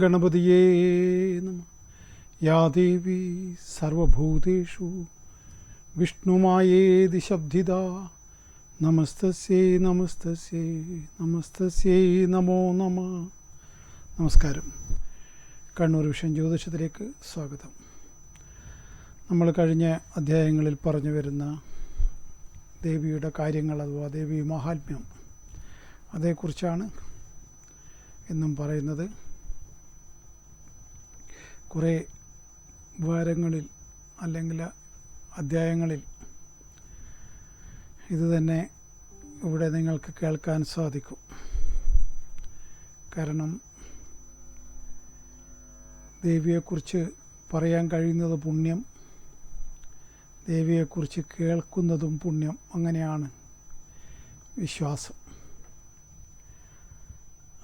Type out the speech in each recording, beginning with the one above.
ഗണപതിയേ നമഃ. യാ ദേവി സർവഭൂതേഷു വിഷ്ണുമായേതി ശബ്ദിതാ നമസ്തസ്യൈ നമസ്തസ്യൈ നമസ്തസ്യൈ നമോ നമഃ. നമസ്കാരം. കണ്ണൂർ വിഷൻ ജ്യോതിഷത്തിലേക്ക് സ്വാഗതം. നമ്മൾ കഴിഞ്ഞ അധ്യായങ്ങളിൽ പറഞ്ഞു വരുന്ന ദേവിയുടെ കാര്യങ്ങൾ അഥവാ ദേവി മഹാത്മ്യം, അതേക്കുറിച്ചാണ് എന്നും പറയുന്നത്. കുറേ വാരങ്ങളിൽ അല്ലെങ്കിൽ അധ്യായങ്ങളിൽ ഇത് തന്നെ ഇവിടെ നിങ്ങൾക്ക് കേൾക്കാൻ സാധിക്കും. കാരണം ദേവിയെക്കുറിച്ച് പറയാൻ കഴിയുന്നത് പുണ്യം, ദേവിയെക്കുറിച്ച് കേൾക്കുന്നതും പുണ്യം, അങ്ങനെയാണ് വിശ്വാസം.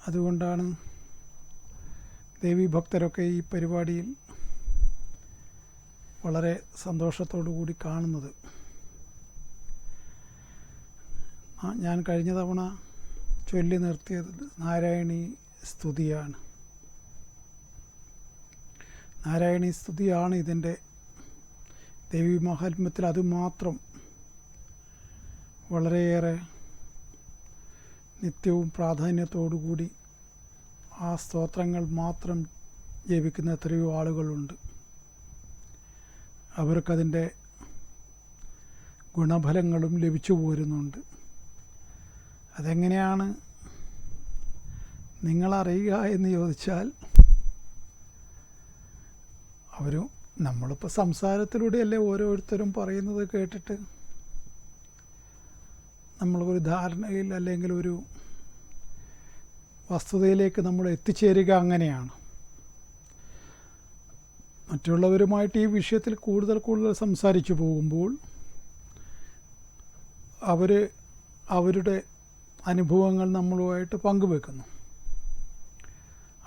അതുകൊണ്ടാണ് ദേവീ ഭക്തരൊക്കെ ഈ പരിപാടിയിൽ വളരെ സന്തോഷത്തോടു കൂടി കാണുന്നത്. ഞാൻ കഴിഞ്ഞ തവണ ചൊല്ലി നിർത്തിയത് നാരായണീ സ്തുതിയാണ്. നാരായണീ സ്തുതിയാണ് ഇതിൻ്റെ ദേവീ മഹാത്മ്യത്തിൽ അതുമാത്രം വളരെയേറെ നിത്യവും പ്രാധാന്യത്തോടുകൂടി ആ സ്തോത്രങ്ങൾ മാത്രം ജപിക്കുന്ന എത്രയോ ആളുകളുണ്ട്. അവർക്കതിൻ്റെ ഗുണഫലങ്ങളും ലഭിച്ചു പോരുന്നുണ്ട്. അതെങ്ങനെയാണ് നിങ്ങളറിയുക എന്ന് ചോദിച്ചാൽ, നമ്മളിപ്പോൾ സംസാരത്തിലൂടെയല്ലേ ഓരോരുത്തരും പറയുന്നത് കേട്ടിട്ട് നമ്മളൊരു ധാരണയിൽ അല്ലെങ്കിൽ ഒരു വസ്തുതയിലേക്ക് നമ്മൾ എത്തിച്ചേരുക. അങ്ങനെയാണ് മറ്റുള്ളവരുമായിട്ട് ഈ വിഷയത്തിൽ കൂടുതൽ സംസാരിച്ചു പോകുമ്പോൾ അവരുടെ അനുഭവങ്ങൾ നമ്മളുമായിട്ട് പങ്കുവെക്കുന്നു.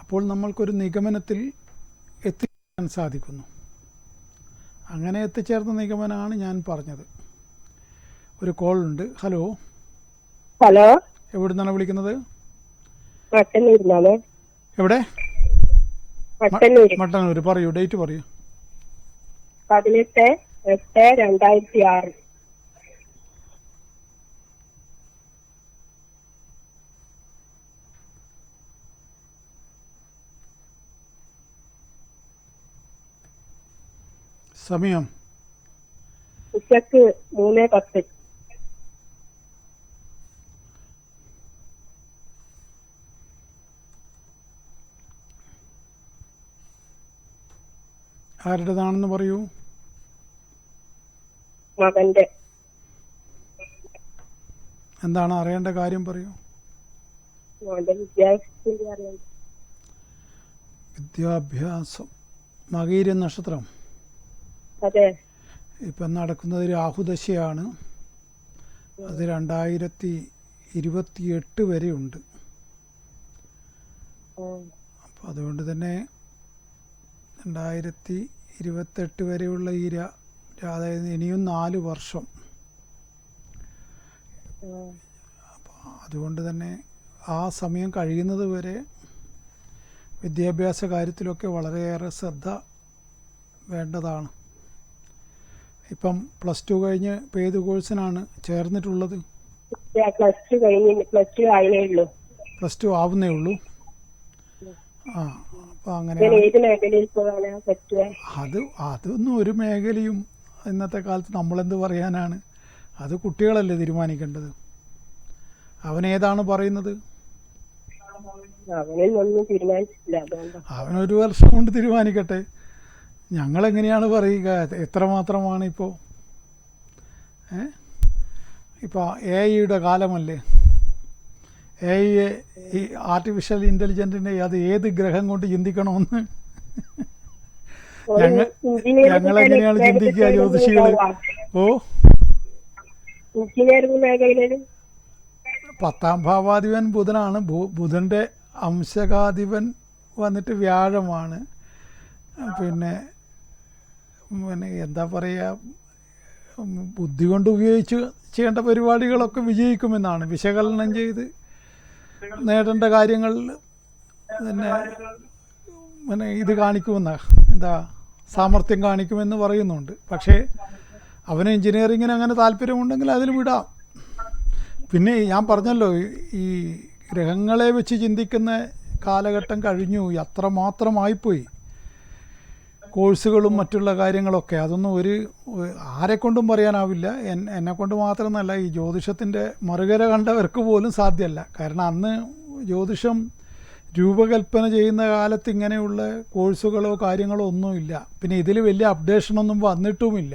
അപ്പോൾ നമ്മൾക്കൊരു നിഗമനത്തിൽ എത്തിച്ചേരാൻ സാധിക്കുന്നു. അങ്ങനെ എത്തിച്ചേർന്ന നിഗമനമാണ് ഞാൻ പറഞ്ഞത്. ഒരു കോൾ ഉണ്ട്. ഹലോ. ഹലോ, എവിടുന്നാണ് വിളിക്കുന്നത്? എവിടെ? മട്ടന്നൂർ. പറയൂ, ഡേറ്റ് പറയൂ. 18/8/2006. സമയം ഉച്ചക്ക് 3:10. ആരുടേതാണെന്ന് പറയൂ. മകന്റെ. എന്താണ് അറിയേണ്ട കാര്യം? പറയൂ. വിദ്യാഭ്യാസം. മകീര നക്ഷത്രം. അതെ. ഇപ്പം നടക്കുന്നത് രാഹുദശയാണ്. അത് 2028 വരെ ഉണ്ട്. അപ്പം അതുകൊണ്ട് തന്നെ 2028 വരെയുള്ള ഈ അതായത് ഇനിയും 4 വർഷം. അപ്പം അതുകൊണ്ട് തന്നെ ആ സമയം കഴിയുന്നത് വരെ വിദ്യാഭ്യാസ കാര്യത്തിലൊക്കെ വളരെയേറെ ശ്രദ്ധ വേണ്ടതാണ്. ഇപ്പം +2 കഴിഞ്ഞ് ഇപ്പോൾ ഏത് കോഴ്സിനാണ് ചേർന്നിട്ടുള്ളത്? +2 ആവുന്നേ ഉള്ളൂ. അപ്പം അങ്ങനെ അതൊന്നും ഒരു മേഖലയും ഇന്നത്തെ കാലത്ത് നമ്മളെന്ത് പറയാനാണ്? അത് കുട്ടികളല്ലേ തീരുമാനിക്കേണ്ടത്. അവനേതാണ് പറയുന്നത്? അവനൊരു വർഷം കൊണ്ട് തീരുമാനിക്കട്ടെ. ഞങ്ങളെങ്ങനെയാണ് പറയുക? എത്രമാത്രമാണ് ഇപ്പോൾ AI കാലമല്ലേ? ഈ ആർട്ടിഫിഷ്യൽ ഇൻ്റലിജൻറ്റിനെ അത് ഏത് ഗ്രഹം കൊണ്ട് ചിന്തിക്കണമെന്ന് ഞങ്ങളെങ്ങനെയാണ് ചിന്തിക്കുക ജ്യോതിഷികൾ? ഓ, 10ാം ഭാവാധിപൻ ബുധനാണ്. ബുധൻ്റെ അംശകാധിപൻ വന്നിട്ട് വ്യാഴമാണ്. പിന്നെ എന്താ പറയുക, ബുദ്ധി കൊണ്ട് ഉപയോഗിച്ച് ചെയ്യേണ്ട പരിപാടികളൊക്കെ വിജയിക്കുമെന്നാണ്. വിശകലനം ചെയ്ത് നേടേണ്ട കാര്യങ്ങളിൽ തന്നെ പിന്നെ ഇത് കാണിക്കുമെന്ന് എന്താ സാമർഥ്യം കാണിക്കുമെന്ന് പറയുന്നുണ്ട്. പക്ഷേ അവന് എഞ്ചിനീയറിങ്ങിന് അങ്ങനെ താല്പര്യമുണ്ടെങ്കിൽ അതിൽ വിടാം. പിന്നെ ഞാൻ പറഞ്ഞല്ലോ, ഈ ഗ്രഹങ്ങളെ വെച്ച് ചിന്തിക്കുന്ന കാലഘട്ടം കഴിഞ്ഞു. അത്രമാത്രമായിപ്പോയി കോഴ്സുകളും മറ്റുള്ള കാര്യങ്ങളൊക്കെ. അതൊന്നും ആരെക്കൊണ്ടും പറയാനാവില്ല. എന്നെക്കൊണ്ട് മാത്രമെന്നല്ല, ഈ ജ്യോതിഷത്തിൻ്റെ മറുകര കണ്ടവർക്ക് പോലും സാധ്യമല്ല. കാരണം അന്ന് ജ്യോതിഷം രൂപകൽപ്പന ചെയ്യുന്ന കാലത്ത് ഇങ്ങനെയുള്ള കോഴ്സുകളോ കാര്യങ്ങളോ ഒന്നുമില്ല. പിന്നെ ഇതിൽ വലിയ അപ്ഡേഷനൊന്നും വന്നിട്ടുമില്ല.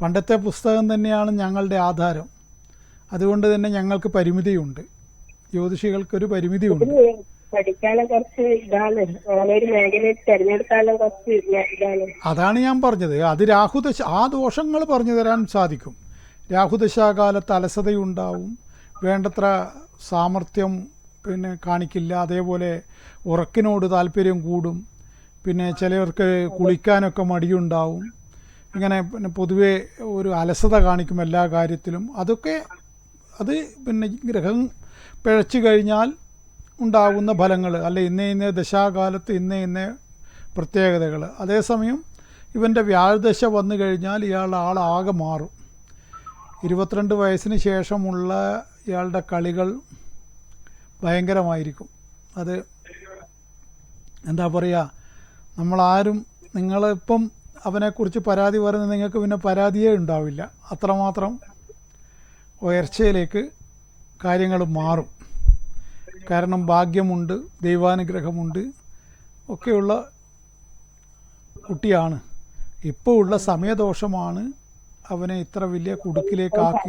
പണ്ടത്തെ പുസ്തകം തന്നെയാണ് ഞങ്ങളുടെ ആധാരം. അതുകൊണ്ട് തന്നെ ഞങ്ങൾക്ക് പരിമിതിയുണ്ട്, ജ്യോതിഷികൾക്കൊരു പരിമിതിയുണ്ട്. പഠിക്കാനും കുറച്ച് ഇതാണ്, ഓരോരു മേഖല തിരഞ്ഞെടുക്കാനും കുറച്ച് ഇതാണ്. അതാണ് ഞാൻ പറഞ്ഞത്. അത് രാഹുദശ, ആ ദോഷങ്ങൾ പറഞ്ഞു തരാൻ സാധിക്കും. രാഹുദശാകാലത്ത് അലസതയുണ്ടാവും, വേണ്ടത്ര സാമർഥ്യം പിന്നെ കാണിക്കില്ല. അതേപോലെ ഉറക്കിനോട് താല്പര്യം കൂടും. പിന്നെ ചിലവർക്ക് കുളിക്കാനൊക്കെ മടിയുണ്ടാവും. ഇങ്ങനെ പിന്നെ പൊതുവേ ഒരു അലസത കാണിക്കും എല്ലാ കാര്യത്തിലും. അത് പിന്നെ ഗ്രഹം പിഴച്ചു കഴിഞ്ഞാൽ ഉണ്ടാകുന്ന ഫലങ്ങൾ, അല്ല ഇന്ന ദശാകാലത്ത് ഇന്ന പ്രത്യേകതകൾ. അതേസമയം ഇവൻ്റെ വ്യാഴദശ വന്നു കഴിഞ്ഞാൽ ഇയാളുടെ ആളാകെ മാറും. 22 വയസ്സിന് ശേഷമുള്ള ഇയാളുടെ കളികൾ ഭയങ്കരമായിരിക്കും. അത് എന്താ പറയുക, നമ്മളാരും നിങ്ങളിപ്പം അവനെക്കുറിച്ച് പരാതി പറയുന്നത് നിങ്ങൾക്ക് പിന്നെ പരാതിയേ ഉണ്ടാവില്ല. അത്രമാത്രം ഉയർച്ചയിലേക്ക് കാര്യങ്ങൾ മാറും. കാരണം ഭാഗ്യമുണ്ട്, ദൈവാനുഗ്രഹമുണ്ട്, ഒക്കെയുള്ള കുട്ടിയാണ്. ഇപ്പോൾ ഉള്ള സമയദോഷമാണ് അവനെ ഇത്ര വലിയ കുടുക്കിലേക്കാക്കി.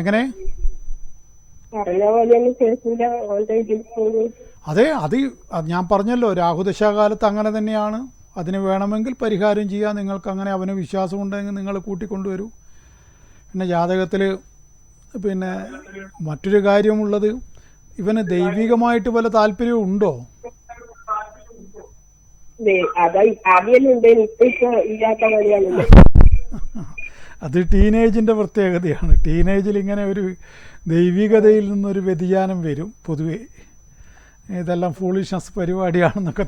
എങ്ങനെ? അതെ, അത് ഞാൻ പറഞ്ഞല്ലോ, രാഹുദശാകാലത്ത് അങ്ങനെ തന്നെയാണ്. അതിന് വേണമെങ്കിൽ പരിഹാരം ചെയ്യാൻ നിങ്ങൾക്ക് അങ്ങനെ അവന് വിശ്വാസമുണ്ടെങ്കിൽ നിങ്ങൾ കൂട്ടിക്കൊണ്ടുവരൂ. പിന്നെ ജാതകത്തിൽ പിന്നെ മറ്റൊരു കാര്യമുള്ളത്, ഇവന് ദൈവികമായിട്ട് വല്ല താല്പര്യവും ഉണ്ടോ? അത് ടീനേജിൻ്റെ പ്രത്യേകതയാണ്. ടീനേജിൽ ഇങ്ങനെ ഒരു ദൈവികതയിൽ നിന്നൊരു വ്യതിയാനം വരും. പൊതുവേ ഇതെല്ലാം ഫൂളിഷ്നസ് പരിപാടിയാണെന്നൊക്കെ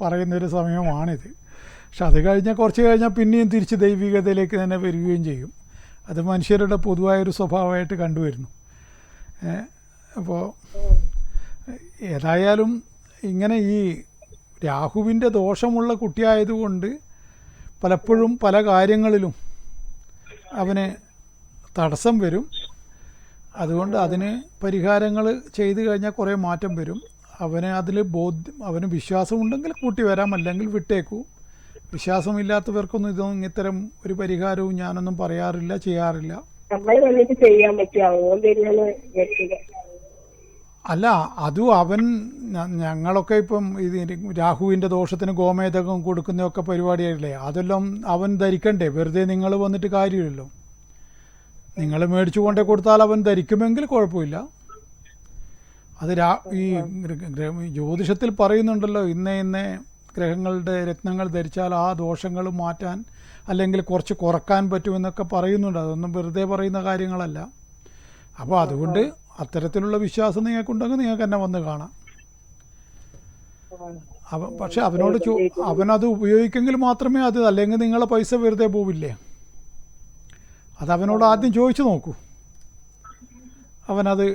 പറയുന്നൊരു സമയമാണിത്. പക്ഷെ അത് കഴിഞ്ഞാൽ കുറച്ച് കഴിഞ്ഞാൽ പിന്നെയും തിരിച്ച് ദൈവികതയിലേക്ക് തന്നെ വരികയും ചെയ്യും. അത് മനുഷ്യരുടെ പൊതുവായൊരു സ്വഭാവമായിട്ട് കണ്ടുവരുന്നു. അപ്പോൾ ഏതായാലും ഇങ്ങനെ ഈ രാഹുവിൻ്റെ ദോഷമുള്ള കുട്ടിയായതുകൊണ്ട് പലപ്പോഴും പല കാര്യങ്ങളിലും അവന് തടസ്സം വരും. അതുകൊണ്ട് അതിന് പരിഹാരങ്ങൾ ചെയ്തു കഴിഞ്ഞാൽ കുറേ മാറ്റം വരും. അവന് വിശ്വാസമുണ്ടെങ്കിൽ കൂട്ടി വരാം, അല്ലെങ്കിൽ വിട്ടേക്കൂ. വിശ്വാസമില്ലാത്തവർക്കൊന്നും ഇത്തരം ഒരു പരിഹാരവും ഞാനൊന്നും പറയാറില്ല, ചെയ്യാറില്ല. അല്ല, അതും അവൻ ഞങ്ങളൊക്കെ ഇപ്പം രാഹുവിൻ്റെ ദോഷത്തിന് ഗോമേതകം കൊടുക്കുന്നതൊക്കെ പരിപാടിയായില്ലേ, അതെല്ലാം അവൻ ധരിക്കണ്ടേ? വെറുതെ നിങ്ങൾ വന്നിട്ട് കാര്യമില്ലല്ലോ. നിങ്ങൾ മേടിച്ചു കൊണ്ടേ കൊടുത്താൽ അവൻ ധരിക്കുമെങ്കിൽ കുഴപ്പമില്ല. അത് ഈ ജ്യോതിഷത്തിൽ പറയുന്നുണ്ടല്ലോ, ഇന്ന ഗ്രഹങ്ങളുടെ രത്നങ്ങൾ ധരിച്ചാൽ ആ ദോഷങ്ങൾ മാറ്റാൻ അല്ലെങ്കിൽ കുറച്ച് കുറക്കാൻ പറ്റുമെന്നൊക്കെ പറയുന്നുണ്ട്. അതൊന്നും വെറുതെ പറയുന്ന കാര്യങ്ങളല്ല. അപ്പോൾ അതുകൊണ്ട് അത്തരത്തിലുള്ള വിശ്വാസം നിങ്ങൾക്കുണ്ടെങ്കിൽ നിങ്ങൾക്ക് തന്നെ വന്ന് കാണാം. പക്ഷെ അവനത് ഉപയോഗിക്കെങ്കിൽ മാത്രമേ അത്, അല്ലെങ്കിൽ നിങ്ങളെ പൈസ വെറുതെ പോവില്ലേ. അത് അവനോട് ആദ്യം ചോദിച്ചു നോക്കൂ. അവനത്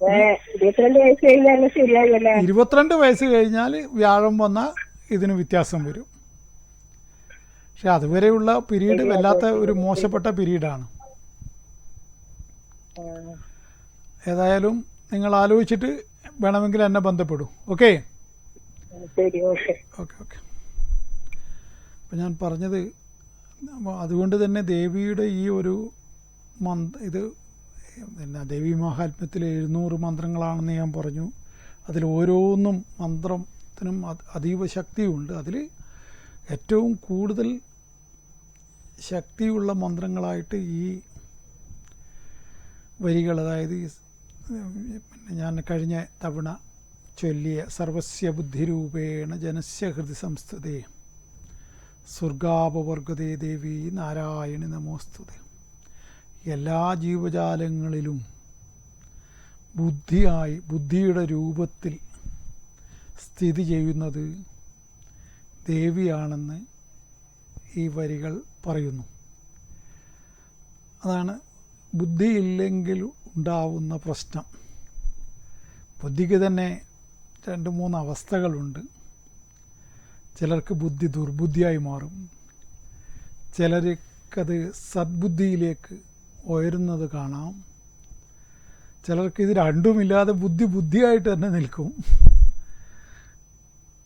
22 വയസ്സ് കഴിഞ്ഞാൽ വ്യാഴം വന്നാൽ ഇതിന് വ്യത്യാസം വരും. പക്ഷെ അതുവരെയുള്ള പീരീഡ് വല്ലാത്ത ഒരു മോശപ്പെട്ട പീരീഡാണ്. ഏതായാലും നിങ്ങൾ ആലോചിച്ചിട്ട് വേണമെങ്കിൽ എന്നെ ബന്ധപ്പെടൂ. Okay okay okay. അപ്പം ഞാൻ പറഞ്ഞത്, അതുകൊണ്ട് തന്നെ ദേവിയുടെ ഈ ഒരു ഇത് പിന്നെ ദേവി മഹാത്മ്യത്തിൽ 700 മന്ത്രങ്ങളാണെന്ന് ഞാൻ പറഞ്ഞു. അതിൽ ഓരോന്നും മന്ത്രത്തിനും അതീവ ശക്തിയുണ്ട്. അതിൽ ഏറ്റവും കൂടുതൽ ശക്തിയുള്ള മന്ത്രങ്ങളായിട്ട് ഈ വരികൾ, അതായത് ഞാൻ കഴിഞ്ഞ തവണ ചൊല്ലിയ സർവസ്യ ബുദ്ധിരൂപേണ ജനസ്യ ഹൃദി സംസ്ഥതേ സ്വർഗാപവർഗതേ ദേവി നാരായണി നമോസ്തുതേ. എല്ലാ ജീവജാലങ്ങളിലും ബുദ്ധിയുടെ രൂപത്തിൽ സ്ഥിതി ചെയ്യുന്നത് ദേവിയാണെന്ന് ഈ വരികൾ പറയുന്നു. അതാണ് ബുദ്ധിയില്ലെങ്കിൽ ഉണ്ടാവുന്ന പ്രശ്നം. ബുദ്ധിക്ക് തന്നെ 2-3 അവസ്ഥകളുണ്ട്. ചിലർക്ക് ബുദ്ധി ദുർബുദ്ധിയായി മാറും, ചിലർക്കത് സദ്ബുദ്ധിയിലേക്ക് ഉയരുന്നത് കാണാം, ചിലർക്ക് ഇത് രണ്ടുമില്ലാതെ ബുദ്ധിയായിട്ട് തന്നെ നിൽക്കും.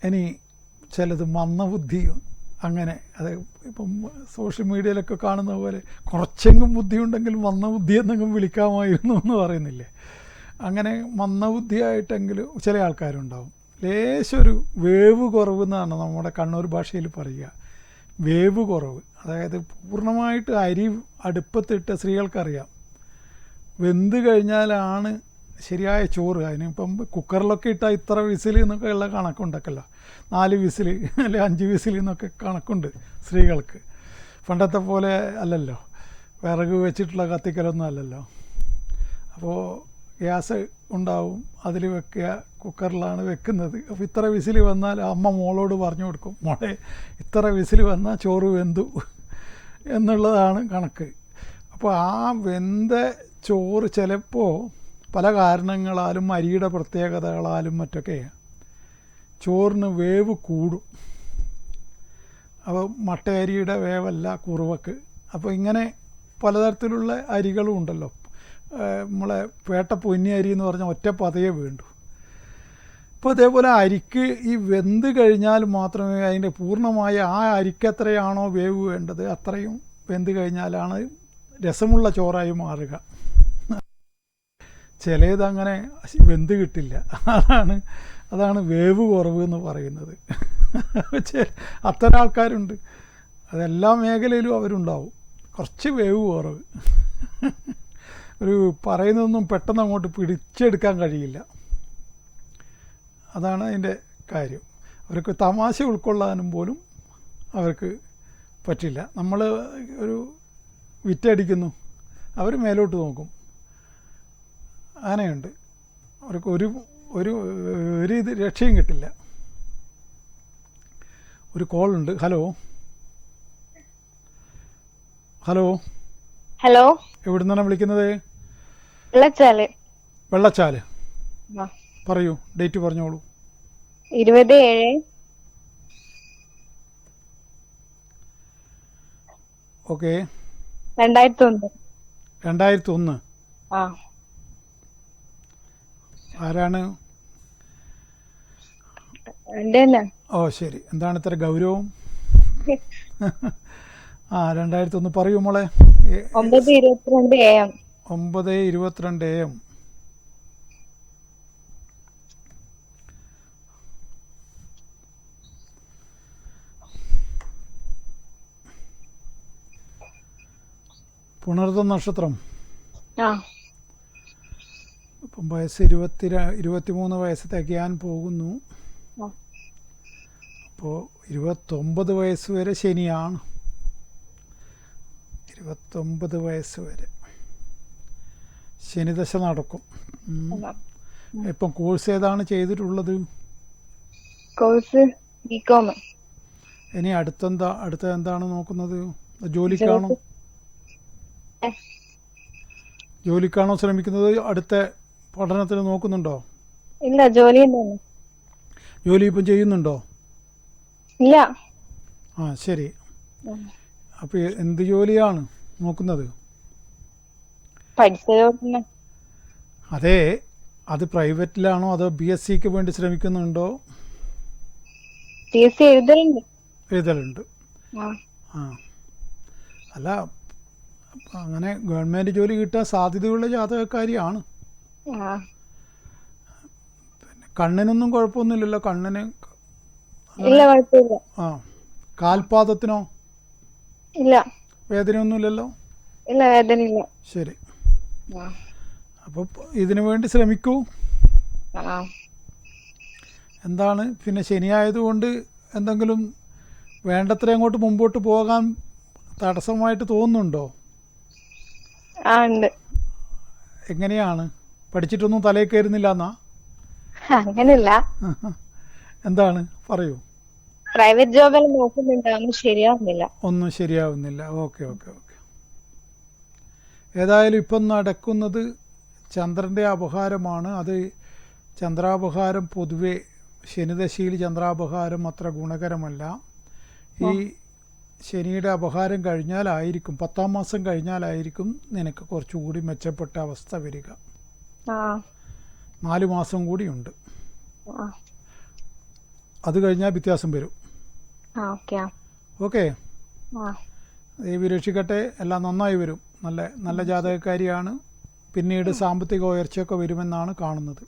ഇനി ചിലത് മന്ദബുദ്ധിയും അങ്ങനെ, അത് ഇപ്പം സോഷ്യൽ മീഡിയയിലൊക്കെ കാണുന്ന പോലെ കുറച്ചെങ്കിലും ബുദ്ധിയുണ്ടെങ്കിൽ മന്ദബുദ്ധി എന്നെങ്കിലും വിളിക്കാമായിരുന്നു എന്ന് പറയുന്നില്ലേ. അങ്ങനെ മന്ദബുദ്ധിയായിട്ടെങ്കിലും ചില ആൾക്കാരുണ്ടാവും. ലേശൊരു വേവ് കുറവ് എന്നാണ് നമ്മുടെ കണ്ണൂർ ഭാഷയിൽ പറയുക. വേവ് കുറവ്, അതായത് പൂർണ്ണമായിട്ട് അരി അടുപ്പത്തിട്ട സ്ത്രീകൾക്കറിയാം വെന്ത് കഴിഞ്ഞാലാണ് ശരിയായ ചോറ്. അതിനിപ്പം കുക്കറിലൊക്കെ ഇട്ടാൽ ഇത്ര വിസിൽ എന്നൊക്കെ ഉള്ള കണക്കുണ്ടല്ലോ, 4 വിസിൽ അല്ലെങ്കിൽ 5 വിസിൽ എന്നൊക്കെ കണക്കുണ്ട് സ്ത്രീകൾക്ക്. പണ്ടത്തെ പോലെ അല്ലല്ലോ, വിറക് വെച്ചിട്ടുള്ള കത്തിക്കലൊന്നും അല്ലല്ലോ. അപ്പോൾ ഗ്യാസ് ഉണ്ടാവും, അതിൽ വെക്കുക, കുക്കറിലാണ് വെക്കുന്നത്. അപ്പോൾ ഇത്ര വിസിൽ വന്നാൽ അമ്മ മോളോട് പറഞ്ഞു കൊടുക്കും, മോളെ ഇത്ര വിസിൽ വന്നാൽ ചോറ് വെന്തു എന്നുള്ളതാണ് കണക്ക്. അപ്പോൾ ആ വെന്ത ചോറ് ചിലപ്പോൾ പല കാരണങ്ങളാലും അരിയുടെ പ്രത്യേകതകളാലും മറ്റൊക്കെ ചോറിന് വേവ് കൂടും. അപ്പോൾ മട്ടയരിയുടെ വേവല്ല കുറുവക്ക്. അപ്പോൾ ഇങ്ങനെ പലതരത്തിലുള്ള അരികളും ഉണ്ടല്ലോ. നമ്മളെ പേട്ട പൊന്നി അരി എന്ന് പറഞ്ഞാൽ ഒറ്റ പതയെ വേണ്ടു. അപ്പോൾ അതേപോലെ അരിക്ക് ഈ വെന്ത് കഴിഞ്ഞാൽ മാത്രമേ അതിൻ്റെ പൂർണ്ണമായ ആ അരിക്ക് എത്രയാണോ വേവ് വേണ്ടത് അത്രയും വെന്ത് കഴിഞ്ഞാലാണ് രസമുള്ള ചോറായി മാറുക. ചിലതങ്ങനെ വെന്ത് കിട്ടില്ല. അതാണ് വേവ് കുറവ് എന്ന് പറയുന്നത്. അത്തരം ആൾക്കാരുണ്ട്, അതെല്ലാ മേഖലയിലും അവരുണ്ടാവും. കുറച്ച് വേവ് കുറവ്, ഒരു പറയുന്നതൊന്നും പെട്ടെന്ന് അങ്ങോട്ട് പിടിച്ചെടുക്കാൻ കഴിയില്ല. അതാണ് അതിൻ്റെ കാര്യം. അവർക്ക് തമാശ ഉൾക്കൊള്ളാനും പോലും അവർക്ക് പറ്റില്ല. നമ്മൾ ഒരു വിറ്റടിക്കുന്നു, അവർ മേലോട്ട് നോക്കും. അങ്ങനെയുണ്ട്. അവർക്ക് ഒരു ഇത് രക്ഷയും കിട്ടില്ല. ഒരു കോളുണ്ട്. ഹലോ ഹലോ ഹലോ, എവിടെ നിന്നാണ് വിളിക്കുന്നത്? വെള്ളച്ചാല്. പറയൂ, ഡേറ്റ് പറഞ്ഞോളൂ. 27 ഓക്കെ. 2001. ആരാണ്? ഓ ശരി. എന്താണ് ഇത്ര ഗൗരവം? 2001 പറയൂ മോളെ. 9:22 AM. 9:22 AM. പുണർദം നക്ഷത്രം. ഇപ്പം വയസ്സ് 23 വയസ്സ് തികയാൻ പോകുന്നു. അപ്പോൾ 29 വയസ്സ് വരെ ശനിയാണ്. 29 വയസ്സ് വരെ ശനിദശ നടക്കും. ഇപ്പം കോഴ്സ് ഏതാണ് ചെയ്തിട്ടുള്ളത്? Course BCom. ഇനി അടുത്ത എന്താണ് നോക്കുന്നത്? ജോലിക്കാണോ ശ്രമിക്കുന്നത്? അടുത്ത പഠനത്തിന് നോക്കുന്നുണ്ടോ? ഇല്ല, ജോലി ഇപ്പം ചെയ്യുന്നുണ്ടോ? ഇല്ല. ശരി. അപ്പൊ എന്ത് ജോലിയാണ് നോക്കുന്നത്? അതെ, അത് പ്രൈവറ്റിലാണോ അതോ BSc വേണ്ടി ശ്രമിക്കുന്നുണ്ടോ? എഴുതലുണ്ട്. അല്ല, അങ്ങനെ ഗവൺമെന്റ് ജോലി കിട്ടാൻ സാധ്യതയുള്ള ജാതകക്കാരിയാണ്. പിന്നെ കണ്ണിനൊന്നും കുഴപ്പമൊന്നുമില്ലല്ലോ? കണ്ണിന് കാൽപാദത്തിനോ? ഇല്ല. വേദനയൊന്നുമില്ലല്ലോ? ഇല്ല, വേദനയില്ല. ശരി. അപ്പോൾ ഇതിനു വേണ്ടി ശ്രമിക്കൂ. എന്താണ് പിന്നെ ശനിയായതുകൊണ്ട് എന്തെങ്കിലും വേണ്ടത്ര അങ്ങോട്ട് മുമ്പോട്ട് പോകാൻ തടസ്സമായിട്ട് തോന്നുന്നുണ്ടോ? ഉണ്ട്. എങ്ങനെയാണ്? പഠിച്ചിട്ടൊന്നും തലയിൽ കയറുന്നില്ല എന്നാ? അങ്ങനെയല്ല. എന്താണ് പറയൂ. പ്രൈവറ്റ് ജോബെല്ലാം നോക്കുന്നുണ്ട്, ഒന്നും ശരിയാവുന്നില്ല. ഒന്നും ശരിയാവുന്നില്ല. Okay okay okay. ഏതായാലും ഇപ്പം നടക്കുന്നത് ചന്ദ്രൻ്റെ അപഹാരമാണ്. അത് ചന്ദ്രാപഹാരം പൊതുവെ ശനിദശയിൽ ചന്ദ്രാപഹാരം അത്ര ഗുണകരമല്ല. ഈ ശനിയുടെ അപഹാരം കഴിഞ്ഞാലായിരിക്കും, 10-ാം മാസം കഴിഞ്ഞാലായിരിക്കും നിനക്ക് കുറച്ചുകൂടി മെച്ചപ്പെട്ട അവസ്ഥ വരിക. ആ 4 മാസം കൂടിയുണ്ട്. ആ അത് കഴിഞ്ഞാൽ വ്യത്യാസം വരും. ഓക്കെ. ഓക്കെ, ആ ദൈവം രക്ഷിക്കട്ടെ. എല്ലാം നന്നായി വരും. നല്ല നല്ല ജാതകക്കാരിയാണ്. പിന്നീട് സാമ്പത്തിക ഉയർച്ചയൊക്കെ വരുമെന്നാണ് കാണുന്നത്.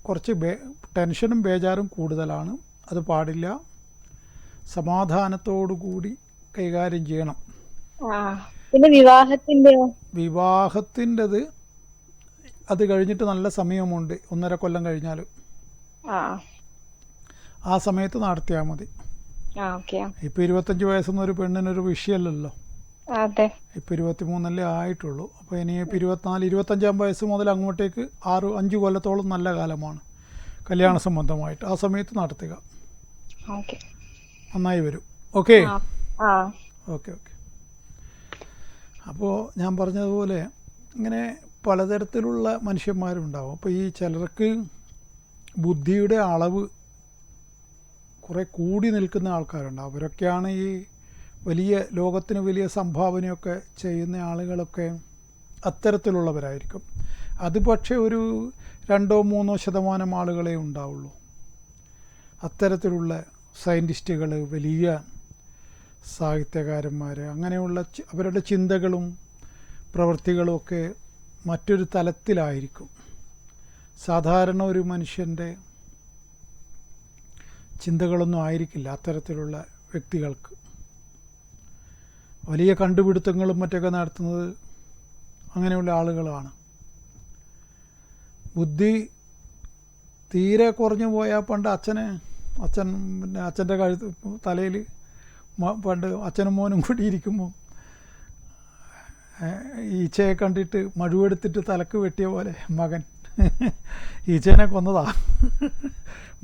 കുറച്ച് ടെൻഷനും ബേജാറും കൂടുതലാണ്. അത് പാടില്ല. സമാധാനത്തോടു കൂടി കൈകാര്യം ചെയ്യണം. പിന്നെ വിവാഹത്തിൻ്റെത് അത് കഴിഞ്ഞിട്ട് നല്ല സമയമുണ്ട്, 1.5 കൊല്ലം കഴിഞ്ഞാൽ. ആ സമയത്ത് നടത്തിയാൽ മതി. ഇപ്പം 25 വയസ്സൊന്നും ഒരു പെണ്ണിനൊരു വിഷയമല്ലല്ലോ. ഇപ്പം 23 ആയിട്ടുള്ളൂ. അപ്പോൾ ഇനി 24, 25-ാം വയസ്സ് മുതൽ അങ്ങോട്ടേക്ക് 5 കൊല്ലത്തോളം നല്ല കാലമാണ് കല്യാണ സംബന്ധമായിട്ട്. ആ സമയത്ത് നടത്തുക, നന്നായി വരും. Okay okay okay. അപ്പോൾ ഞാൻ പറഞ്ഞതുപോലെ ഇങ്ങനെ പലതരത്തിലുള്ള മനുഷ്യന്മാരുണ്ടാവും. അപ്പോൾ ഈ ചിലർക്ക് ബുദ്ധിയുടെ അളവ് കുറേ കൂടി നിൽക്കുന്ന ആൾക്കാരുണ്ടാവും. അവരൊക്കെയാണ് ഈ വലിയ ലോകത്തിന് വലിയ സംഭാവനയൊക്കെ ചെയ്യുന്ന ആളുകളൊക്കെ അത്തരത്തിലുള്ളവരായിരിക്കും. അത് പക്ഷേ ഒരു 2-3% ആളുകളെ ഉണ്ടാവുള്ളൂ. അത്തരത്തിലുള്ള സയൻറ്റിസ്റ്റുകൾ, വലിയ സാഹിത്യകാരന്മാർ, അങ്ങനെയുള്ള അവരുടെ ചിന്തകളും പ്രവൃത്തികളും ഒക്കെ മറ്റൊരു തലത്തിലായിരിക്കും. സാധാരണ ഒരു മനുഷ്യൻ്റെ ചിന്തകളൊന്നും ആയിരിക്കില്ല അത്തരത്തിലുള്ള വ്യക്തികൾക്ക്. വലിയ കണ്ടുപിടുത്തങ്ങളും മറ്റൊക്കെ നടത്തുന്നത് അങ്ങനെയുള്ള ആളുകളാണ്. ബുദ്ധി തീരെ കുറഞ്ഞു പോയാൽ പണ്ട് അച്ഛൻ്റെ തലയിൽ പണ്ട് അച്ഛനും മോനും കൂടി ഇരിക്കുമ്പോൾ ഈച്ചയെ കണ്ടിട്ട് മഴുവെടുത്തിട്ട് തലക്ക് വെട്ടിയ പോലെ മകൻ ഈച്ചേനെ കൊന്നതാ.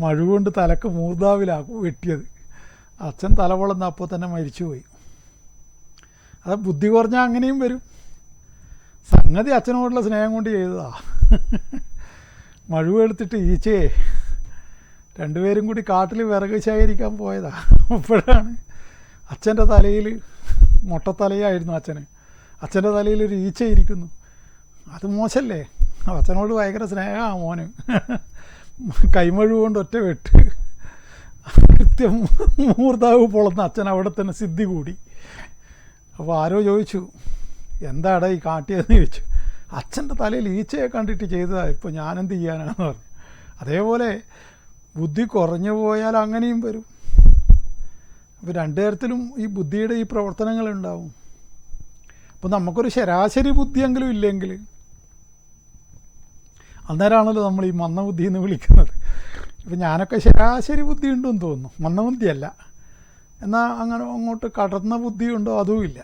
മഴുകൊണ്ട് തലക്ക് മൂർധാവിലാക്കും വെട്ടിയത്. അച്ഛൻ തലവളന്ന് അപ്പോൾ തന്നെ മരിച്ചുപോയി. അത് ബുദ്ധി കുറഞ്ഞാൽ അങ്ങനെയും വരും. സംഗതി അച്ഛനോടുള്ള സ്നേഹം കൊണ്ട് ചെയ്തതാ. മഴുവെടുത്തിട്ട് ഈച്ചയെ രണ്ടുപേരും കൂടി കാട്ടിൽ വിറക് ശേഖരിക്കാൻ പോയതാ. അപ്പോഴാണ് അച്ഛൻ്റെ തലയിൽ, മൊട്ടത്തലയായിരുന്നു അച്ഛൻ്റെ തലയിലൊരു ഈച്ച ഇരിക്കുന്നു. അത് മോശമല്ലേ? അച്ഛനോട് ഭയങ്കര സ്നേഹമാണ് മോന്. കൈമഴുകൊണ്ട് ഒറ്റ വെട്ട്, കൃത്യം മൂർധാവ് പൊളന്ന് അച്ഛൻ അവിടെ തന്നെ സിദ്ധി കൂടി. അപ്പോൾ ആരോ ചോദിച്ചു, എന്താടാ ഈ കാട്ടിയതെന്ന് ചോദിച്ചു. അച്ഛൻ്റെ തലയിൽ ഈച്ചയെ കണ്ടിട്ട് ചെയ്തതാണ്, ഇപ്പോൾ ഞാനെന്ത് ചെയ്യാനാണെന്ന് പറഞ്ഞു. അതേപോലെ ബുദ്ധി കുറഞ്ഞു പോയാൽ അങ്ങനെയും വരും. അപ്പോൾ 2 തരത്തിലും ഈ ബുദ്ധിയുടെ ഈ പ്രവർത്തനങ്ങളുണ്ടാവും. അപ്പോൾ നമുക്കൊരു ശരാശരി ബുദ്ധിയെങ്കിലും ഇല്ലെങ്കിൽ അന്നേരമാണല്ലോ നമ്മൾ ഈ മന്ദബുദ്ധി എന്ന് വിളിക്കുന്നത്. ഇപ്പം ഞാനൊക്കെ ശരാശരി ബുദ്ധി ഉണ്ടെന്ന് തോന്നുന്നു, മന്ദബുദ്ധിയല്ല. എന്നാൽ അങ്ങനെ അങ്ങോട്ട് കടന്ന ബുദ്ധിയുണ്ടോ അതുമില്ല.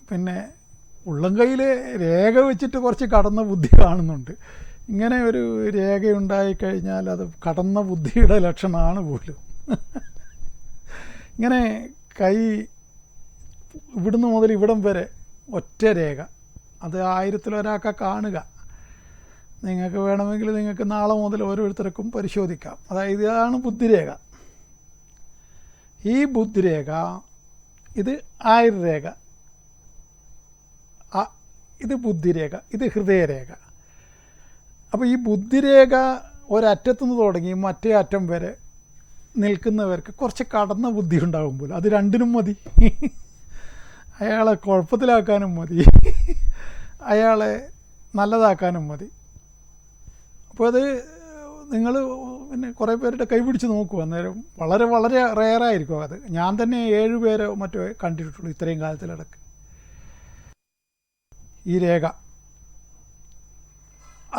പിന്നെ ഉള്ളം കയ്യിൽ രേഖ വെച്ചിട്ട് കുറച്ച് കടന്ന ബുദ്ധി കാണുന്നുണ്ട്. ഇങ്ങനെ ഒരു രേഖയുണ്ടായിക്കഴിഞ്ഞാൽ അത് കടന്ന ബുദ്ധിയുടെ ലക്ഷണമാണ് പോലും. ഇങ്ങനെ കൈ ഇവിടുന്ന് മുതൽ ഇവിടം വരെ ഒറ്റ രേഖ, അത് 1000-ൽ കാണുക. നിങ്ങൾക്ക് വേണമെങ്കിൽ നിങ്ങൾക്ക് നാളെ മുതൽ ഓരോരുത്തർക്കും പരിശോധിക്കാം. അതായത് ഇതാണ് ബുദ്ധിരേഖ. ഈ ബുദ്ധിരേഖ, ഇത് 1000 രേഖ, ഇത് ബുദ്ധിരേഖ, ഇത് ഹൃദയരേഖ. അപ്പോൾ ഈ ബുദ്ധിരേഖ ഒരറ്റത്തുനിന്ന് തുടങ്ങി മറ്റേ അറ്റം വരെ നിൽക്കുന്നവർക്ക് കുറച്ച് കടന്ന ബുദ്ധി ഉണ്ടാകുമ്പോൾ അത് രണ്ടിനും മതി. അയാളെ കുഴപ്പത്തിലാക്കാനും മതി, അയാളെ നല്ലതാക്കാനും മതി. അപ്പോൾ അത് നിങ്ങൾ പിന്നെ കുറേ പേരുടെ കൈപിടിച്ച് നോക്കുക. അന്നേരം വളരെ വളരെ റെയറായിരിക്കും അത്. ഞാൻ തന്നെ 7 പേരെ മറ്റോ കണ്ടിട്ടുള്ളൂ ഇത്രയും കാലത്തിലിടക്ക്. ഈ രേഖ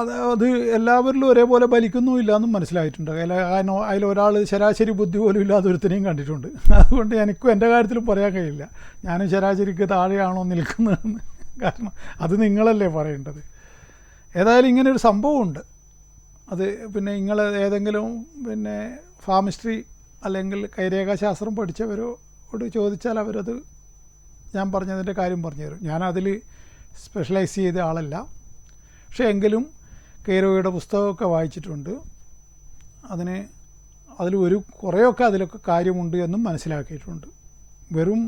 അത് എല്ലാവരിലും ഒരേപോലെ ഫലിക്കുന്നുമില്ല എന്നും മനസ്സിലായിട്ടുണ്ട്. അതിലൊരാൾ ശരാശരി ബുദ്ധി പോലും ഇല്ലാതൊരുത്തനെയും കണ്ടിട്ടുണ്ട്. അതുകൊണ്ട് എനിക്കും എൻ്റെ കാര്യത്തിലും പറയാൻ കഴിയില്ല ഞാനും ശരാശരിക്ക് താഴെയാണോ നിൽക്കുന്നതെന്ന്. കാരണം അത് നിങ്ങളല്ലേ പറയേണ്ടത്. ഏതായാലും ഇങ്ങനൊരു സംഭവമുണ്ട്. അത് പിന്നെ നിങ്ങൾ ഏതെങ്കിലും പിന്നെ ഫാമിസ്ട്രി അല്ലെങ്കിൽ കൈരേഖാശാസ്ത്രം പഠിച്ചവരോട് ചോദിച്ചാൽ അവരത് ഞാൻ പറഞ്ഞതിൻ്റെ കാര്യം പറഞ്ഞു തരും. ഞാനതിൽ സ്പെഷ്യലൈസ് ചെയ്ത ആളല്ല. പക്ഷേ എങ്കിലും കെയ്റോയുടെ പുസ്തകമൊക്കെ വായിച്ചിട്ടുണ്ട്. അതിൽ കുറേയൊക്കെ അതിലൊക്കെ കാര്യമുണ്ട് എന്നും മനസ്സിലാക്കിയിട്ടുണ്ട്. വെറും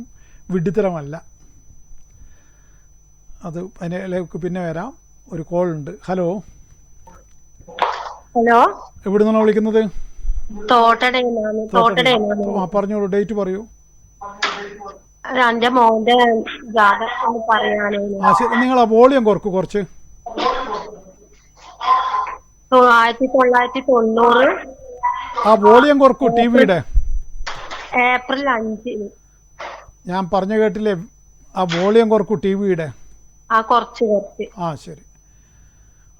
വിഡ്ഢിത്തരമല്ല അത്. അതിലേക്ക് പിന്നെ വരാം. ഒരു കോൾ ഉണ്ട്. ഹലോ, ഹലോ, എവിടെ നിന്നാണ് വിളിക്കുന്നത്? പറഞ്ഞോളൂ, ഡേറ്റ് പറയൂ. എന്റെ മോന്റെ ജാതകം പറയാനാണ്. ശരി, നിങ്ങൾ ആ വോളിയം കുറച്ച്. 1990 ആ വോളിയം കുറക്കൂ ടിവിയുടെ. ഏപ്രിൽ 5 ഞാൻ പറഞ്ഞു കേട്ടില്ലേ? ആ വോളിയം കുറക്കൂ ടിവിയുടെ. കുറച്ച് ശരി.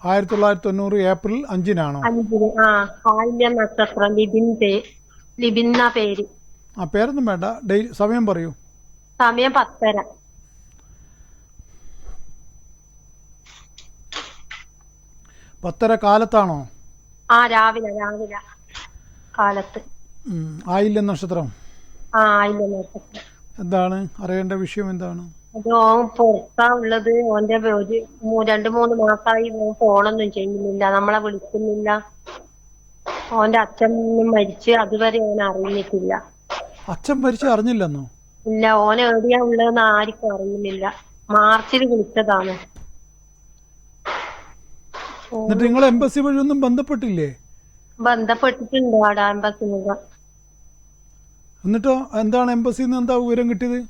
1990 ഏപ്രിൽ 5-നാണോ? 5 നക്ഷത്രം. ലിബിൻ പേര്. ആ പേരൊന്നും വേണ്ട, സമയം പറയൂ. സമയം 10:30. 10:30 കാലത്താണോ? രാവിലെ കാലത്ത്. ആയില്യം നക്ഷത്രം. ആയില്യം നക്ഷത്രം. എന്താണ് അറിയേണ്ട വിഷയം? എന്താണ് അത്? ഓൻ പുറത്താ ഉള്ളത്. ഓന്റെ ഒരു 2-3 മാസമായി ഫോണൊന്നും ചെയ്യുന്നില്ല, നമ്മളെ വിളിക്കുന്നില്ല. ഓന്റെ അച്ഛൻ മരിച്ച് അതുവരെ ഓൻ അറിഞ്ഞിട്ടില്ല. അച്ഛൻ മരിച്ച് അറിഞ്ഞില്ലെന്നോ? ഇല്ല, ഓൻ എവിടെയാ ഉള്ളതെന്ന് ആർക്കും അറിയുന്നില്ല. മാർച്ചിൽ വിളിച്ചതാണ്. എന്നിട്ട് നിങ്ങൾ എംബസി വഴി ഒന്നും ബന്ധപ്പെട്ടില്ലേ? ബന്ധപ്പെട്ടിട്ടുണ്ട് അവിടെ എംബസി മുഖം. എന്നിട്ടോ എന്താണ് എംബസിന്ന് എന്താ വിവരം കിട്ടിയത്?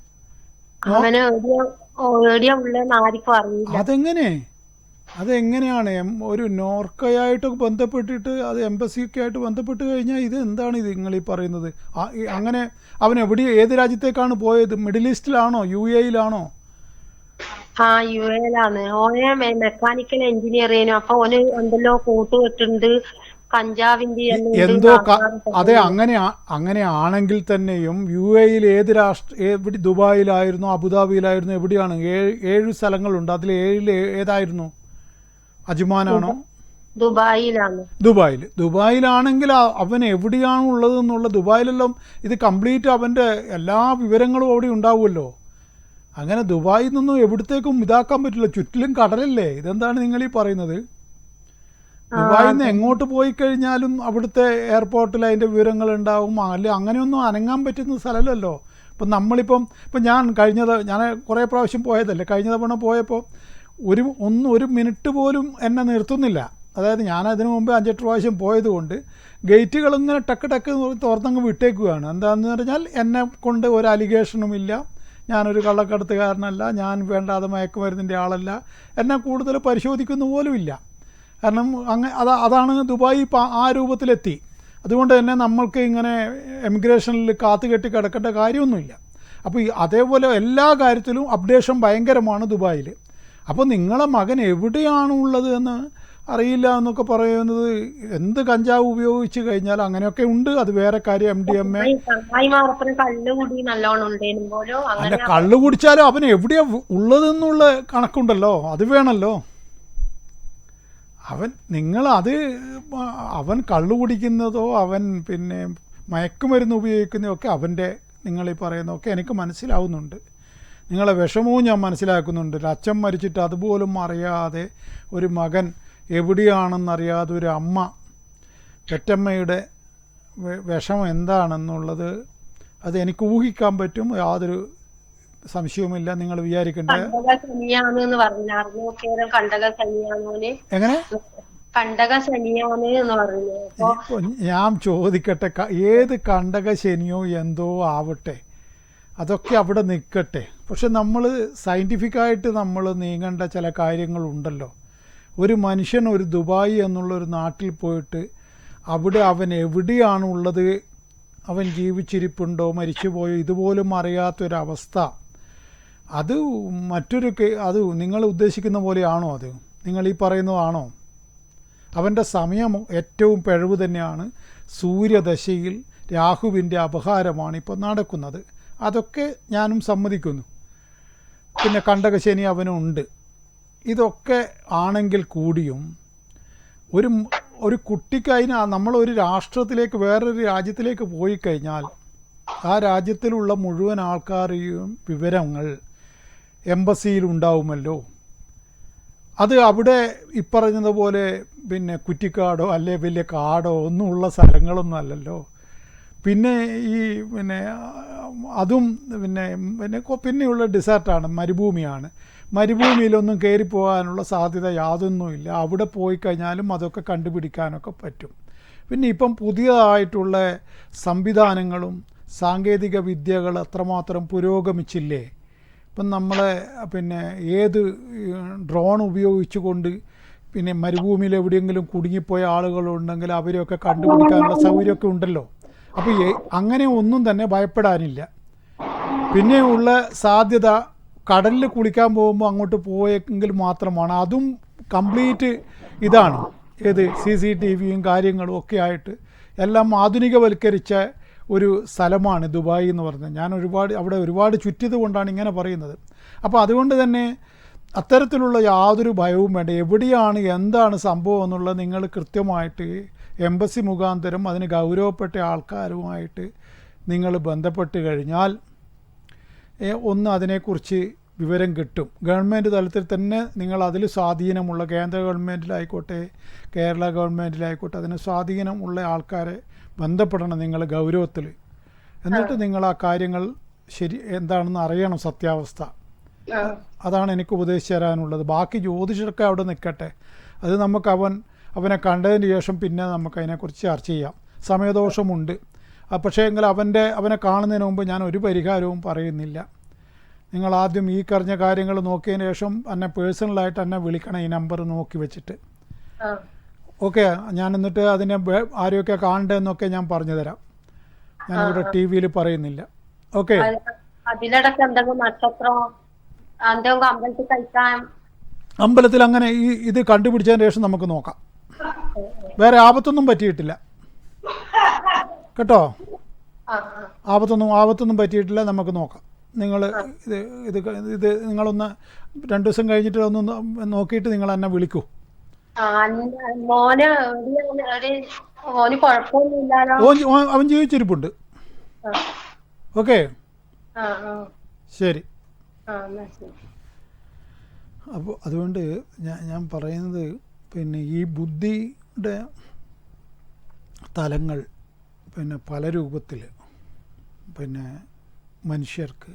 അവന് എവിടെയാ ഉള്ളതെന്ന് ആർക്കും അറിയില്ല. അതെങ്ങനെയാണ് ഒരു നോർക്കയായിട്ട് ബന്ധപ്പെട്ടിട്ട് അത് എംബസിയൊക്കെ ആയിട്ട് ബന്ധപ്പെട്ട് കഴിഞ്ഞാൽ ഇത് എന്താണ് ഇത് നിങ്ങൾ ഈ പറയുന്നത്? അങ്ങനെ അവൻ ഏത് രാജ്യത്തേക്കാണ് പോയത്? മിഡിൽ ഈസ്റ്റിലാണോ, UAE-ലാണോ? UAE-ലാണ്. ഓനെ മെക്കാനിക്കൽ എഞ്ചിനീയർ ചെയ്യുന്നു. അപ്പൊ ഓന് എന്തെല്ലോ കൂട്ടുകെട്ടുണ്ട്, കഞ്ചാവിന്റെ എന്തോ. അതെ, അങ്ങനെയാണെങ്കിൽ തന്നെയും UAE-യിൽ എവിടെ? ദുബായിലായിരുന്നു, അബുദാബിയിലായിരുന്നു, എവിടെയാണ്? 7 സ്ഥലങ്ങളുണ്ട്. അതിൽ 7 ഏതായിരുന്നു? അജ്മാനാണോ? ദുബായിലാണെങ്കിൽ അവൻ എവിടെയാണ് ഉള്ളത് എന്നുള്ള, ദുബായിലെല്ലാം ഇത് കംപ്ലീറ്റ് അവൻ്റെ എല്ലാ വിവരങ്ങളും അവിടെ ഉണ്ടാവുമല്ലോ. അങ്ങനെ ദുബായിൽ നിന്നും എവിടത്തേക്കും ഇതാക്കാൻ പറ്റില്ല, ചുറ്റിലും കടലല്ലേ. ഇതെന്താണ് നിങ്ങൾ ഈ പറയുന്നത്? ദുബായിൽ നിന്ന് എങ്ങോട്ട് പോയി കഴിഞ്ഞാലും അവിടുത്തെ എയർപോർട്ടിൽ അതിൻ്റെ വിവരങ്ങൾ ഉണ്ടാവും. അല്ലെ, അങ്ങനെയൊന്നും അനങ്ങാൻ പറ്റുന്ന സ്ഥലമല്ലല്ലോ. ഇപ്പം ഞാൻ കുറേ പ്രാവശ്യം പോയതല്ലേ. കഴിഞ്ഞ തവണ പോയപ്പോൾ ഒരു മിനിറ്റ് പോലും എന്നെ നിർത്തുന്നില്ല. അതായത് ഞാൻ അതിനു മുമ്പ് 5-8 പ്രാവശ്യം പോയതുകൊണ്ട് ഗേറ്റുകളിങ്ങനെ ടക്ക് തുറന്നങ്ങ് വിട്ടേക്കുകയാണ്. എന്താണെന്ന് പറഞ്ഞാൽ എന്നെ കൊണ്ട് ഒരു അലിഗേഷനുമില്ല, ഞാനൊരു കള്ളക്കടത്തുകാരനല്ല, ഞാൻ വേണ്ടാതെ മയക്കുമരുന്നിൻ്റെ ആളല്ല, എന്നെ കൂടുതൽ പരിശോധിക്കുന്ന പോലുമില്ല. കാരണം അതാണ് ദുബായ് ആ രൂപത്തിലെത്തി. അതുകൊണ്ട് തന്നെ നമ്മൾക്ക് ഇങ്ങനെ എമിഗ്രേഷനിൽ കാത്തുകെട്ടി കിടക്കേണ്ട കാര്യമൊന്നുമില്ല. അപ്പോൾ അതേപോലെ എല്ലാ കാര്യത്തിലും അപ്ഡേഷൻ ഭയങ്കരമാണ് ദുബായിൽ. അപ്പോൾ നിങ്ങളെ മകൻ എവിടെയാണ് ഉള്ളത് എന്ന് അറിയില്ല എന്നൊക്കെ പറയുന്നത് എന്ത് കഞ്ചാവ് ഉപയോഗിച്ച് കഴിഞ്ഞാൽ അങ്ങനെയൊക്കെ ഉണ്ട്. അത് വേറെ കാര്യം. MDMA അല്ല, കള്ളു കുടിച്ചാലും അവൻ എവിടെയാ ഉള്ളതെന്നുള്ള കണക്കുണ്ടല്ലോ, അത് വേണമല്ലോ. അവൻ കള്ളു കുടിക്കുന്നതോ അവൻ പിന്നെ മയക്കുമരുന്ന് ഉപയോഗിക്കുന്നതോ ഒക്കെ അവൻ്റെ, നിങ്ങളീ പറയുന്നതൊക്കെ എനിക്ക് മനസ്സിലാവുന്നുണ്ട്. നിങ്ങളെ വിഷമവും ഞാൻ മനസ്സിലാക്കുന്നുണ്ട്. അച്ഛൻ മരിച്ചിട്ട് അതുപോലും അറിയാതെ ഒരു മകൻ എവിടെയാണെന്നറിയാതെ ഒരു അമ്മ, പെറ്റമ്മയുടെ വിഷമം എന്താണെന്നുള്ളത് അത് എനിക്ക് ഊഹിക്കാൻ പറ്റും. യാതൊരു സംശയവുമില്ല. നിങ്ങൾ വിചാരിക്കണ്ടേ. എങ്ങനെ ഞാൻ ചോദിക്കട്ടെ, ഏത് കണ്ടക ശനിയോ എന്തോ ആവട്ടെ, അതൊക്കെ അവിടെ നിൽക്കട്ടെ. പക്ഷെ നമ്മൾ സയൻറ്റിഫിക്കായിട്ട് നമ്മൾ നീങ്ങേണ്ട ചില കാര്യങ്ങളുണ്ടല്ലോ. ഒരു മനുഷ്യൻ ഒരു ദുബായ് എന്നുള്ളൊരു നാട്ടിൽ പോയിട്ട് അവിടെ അവൻ എവിടെയാണുള്ളത്, അവൻ ജീവിച്ചിരിപ്പുണ്ടോ മരിച്ചുപോയോ ഇതുപോലും അറിയാത്തൊരവസ്ഥ, അത് അത് നിങ്ങൾ ഉദ്ദേശിക്കുന്ന പോലെയാണോ? അത് നിങ്ങൾ ഈ പറയുന്നതാണോ? അവൻ്റെ സമയം ഏറ്റവും പിഴവ് തന്നെയാണ്. സൂര്യദശയിൽ രാഹുവിൻ്റെ അപഹാരമാണ് ഇപ്പോൾ നടക്കുന്നത്. അതൊക്കെ ഞാനും സമ്മതിക്കുന്നു. പിന്നെ കണ്ടകശനി അവനുണ്ട്. ഇതൊക്കെ ആണെങ്കിൽ കൂടിയും ഒരു കുട്ടിക്ക് നമ്മളൊരു രാഷ്ട്രത്തിലേക്ക് വേറൊരു രാജ്യത്തിലേക്ക് പോയി കഴിഞ്ഞാൽ ആ രാജ്യത്തിലുള്ള മുഴുവൻ ആൾക്കാരെയും വിവരങ്ങൾ എംബസിയിൽ ഉണ്ടാവുമല്ലോ. അത് അവിടെ ഇപ്പറഞ്ഞതുപോലെ പിന്നെ കുറ്റിക്കാടോ അല്ലെ വലിയ കാടോ ഒന്നുമുള്ള സ്ഥലങ്ങളൊന്നും അല്ലല്ലോ. പിന്നെ ഈ പിന്നെ അതും പിന്നെയുള്ള ഡിസേർട്ടാണ്, മരുഭൂമിയാണ്. മരുഭൂമിയിലൊന്നും കയറിപ്പോകാനുള്ള സാധ്യത യാതൊന്നുമില്ല. അവിടെ പോയി കഴിഞ്ഞാലും അതൊക്കെ കണ്ടുപിടിക്കാനൊക്കെ പറ്റും. പിന്നെ ഇപ്പം പുതിയതായിട്ടുള്ള സംവിധാനങ്ങളും സാങ്കേതിക വിദ്യകൾ അത്രമാത്രം പുരോഗമിച്ചില്ലേ. ഇപ്പം നമ്മളെ പിന്നെ ഏത് ഡ്രോൺ ഉപയോഗിച്ചുകൊണ്ട് പിന്നെ മരുഭൂമിയിൽ എവിടെയെങ്കിലും കുടുങ്ങിപ്പോയ ആളുകളുണ്ടെങ്കിൽ അവരെയൊക്കെ കണ്ടുപിടിക്കാനുള്ള സൗകര്യമൊക്കെ ഉണ്ടല്ലോ. അപ്പോൾ അങ്ങനെ ഒന്നും തന്നെ ഭയപ്പെടാനില്ല. പിന്നെയുള്ള സാധ്യത കടലിൽ കുളിക്കാൻ പോകുമ്പോൾ അങ്ങോട്ട് പോയെങ്കിൽ മാത്രമാണ്. അതും കംപ്ലീറ്റ് ഇതാണ്, ഏത് CCTVയും കാര്യങ്ങളും ഒക്കെ ആയിട്ട് എല്ലാം ആധുനികവൽക്കരിച്ച ഒരു സ്ഥലമാണ് ദുബായ് എന്ന് പറഞ്ഞത്. ഞാൻ അവിടെ ഒരുപാട് ചുറ്റിയത് കൊണ്ടാണ് ഇങ്ങനെ പറയുന്നത്. അപ്പോൾ അതുകൊണ്ട് തന്നെ അത്തരത്തിലുള്ള യാതൊരു ഭയവും വേണ്ട. എവിടെയാണ് എന്താണ് സംഭവം എന്നുള്ളത് നിങ്ങൾ കൃത്യമായിട്ട് എംബസി മുഖാന്തരം അതിന് ഗൗരവപ്പെട്ട ആൾക്കാരുമായിട്ട് നിങ്ങൾ ബന്ധപ്പെട്ട് കഴിഞ്ഞാൽ ഒന്ന് അതിനെക്കുറിച്ച് വിവരം കിട്ടും. ഗവൺമെൻറ് തലത്തിൽ തന്നെ നിങ്ങൾ അതിൽ സ്വാധീനമുള്ള, കേന്ദ്ര ഗവൺമെൻറ്റിലായിക്കോട്ടെ കേരള ഗവൺമെൻറ്റിലായിക്കോട്ടെ, അതിന് സ്വാധീനമുള്ള ആൾക്കാരെ ബന്ധപ്പെടണം നിങ്ങൾ ഗൗരവത്തിൽ. എന്നിട്ട് നിങ്ങൾ ആ കാര്യങ്ങൾ എന്താണെന്ന് അറിയണം, സത്യാവസ്ഥ. അതാണ് എനിക്ക് ഉപദേശിച്ചു തരാനുള്ളത്. ബാക്കി ജ്യോതിഷർക്ക് അവിടെ നിൽക്കട്ടെ, അത് നമുക്ക് അവനെ കണ്ടതിന് ശേഷം പിന്നെ നമുക്ക് അതിനെക്കുറിച്ച് ചർച്ച ചെയ്യാം. സമയദോഷമുണ്ട്. പക്ഷേ എങ്കിൽ അവനെ കാണുന്നതിന് മുമ്പ് ഞാൻ ഒരു പരിഹാരവും പറയുന്നില്ല. നിങ്ങൾ ആദ്യം ഈ പറഞ്ഞ കാര്യങ്ങൾ നോക്കിയതിന് ശേഷം എന്നെ പേഴ്സണലായിട്ട് എന്നെ വിളിക്കണം, ഈ നമ്പർ നോക്കി വെച്ചിട്ട്. ഓക്കെ, ഞാൻ എന്നിട്ട് അതിനെ ആരെയൊക്കെ കാണണ്ടതെന്നൊക്കെ ഞാൻ പറഞ്ഞു തരാം. ഞാനിവിടെ TV പറയുന്നില്ല. ഓക്കെ, അമ്പലത്തിൽ അങ്ങനെ ഇത് കണ്ടുപിടിച്ചതിന് ശേഷം നമുക്ക് നോക്കാം. വേറെ ആപത്തൊന്നും പറ്റിയിട്ടില്ല കേട്ടോ, ആപത്തൊന്നും പറ്റിയിട്ടില്ല. നമുക്ക് നോക്കാം. നിങ്ങൾ ഇത് നിങ്ങളൊന്ന് 2 ദിവസം കഴിഞ്ഞിട്ട് ഒന്ന് നോക്കിയിട്ട് നിങ്ങൾ എന്നെ വിളിക്കൂ. അവൻ ജീവിച്ചിരിപ്പുണ്ട്. ഓക്കെ, ശരി. അപ്പോൾ അതുകൊണ്ട് ഞാൻ പറയുന്നത്, പിന്നെ ഈ ബുദ്ധിയുടെ തലങ്ങൾ പിന്നെ പല രൂപത്തിൽ പിന്നെ മനുഷ്യർക്ക്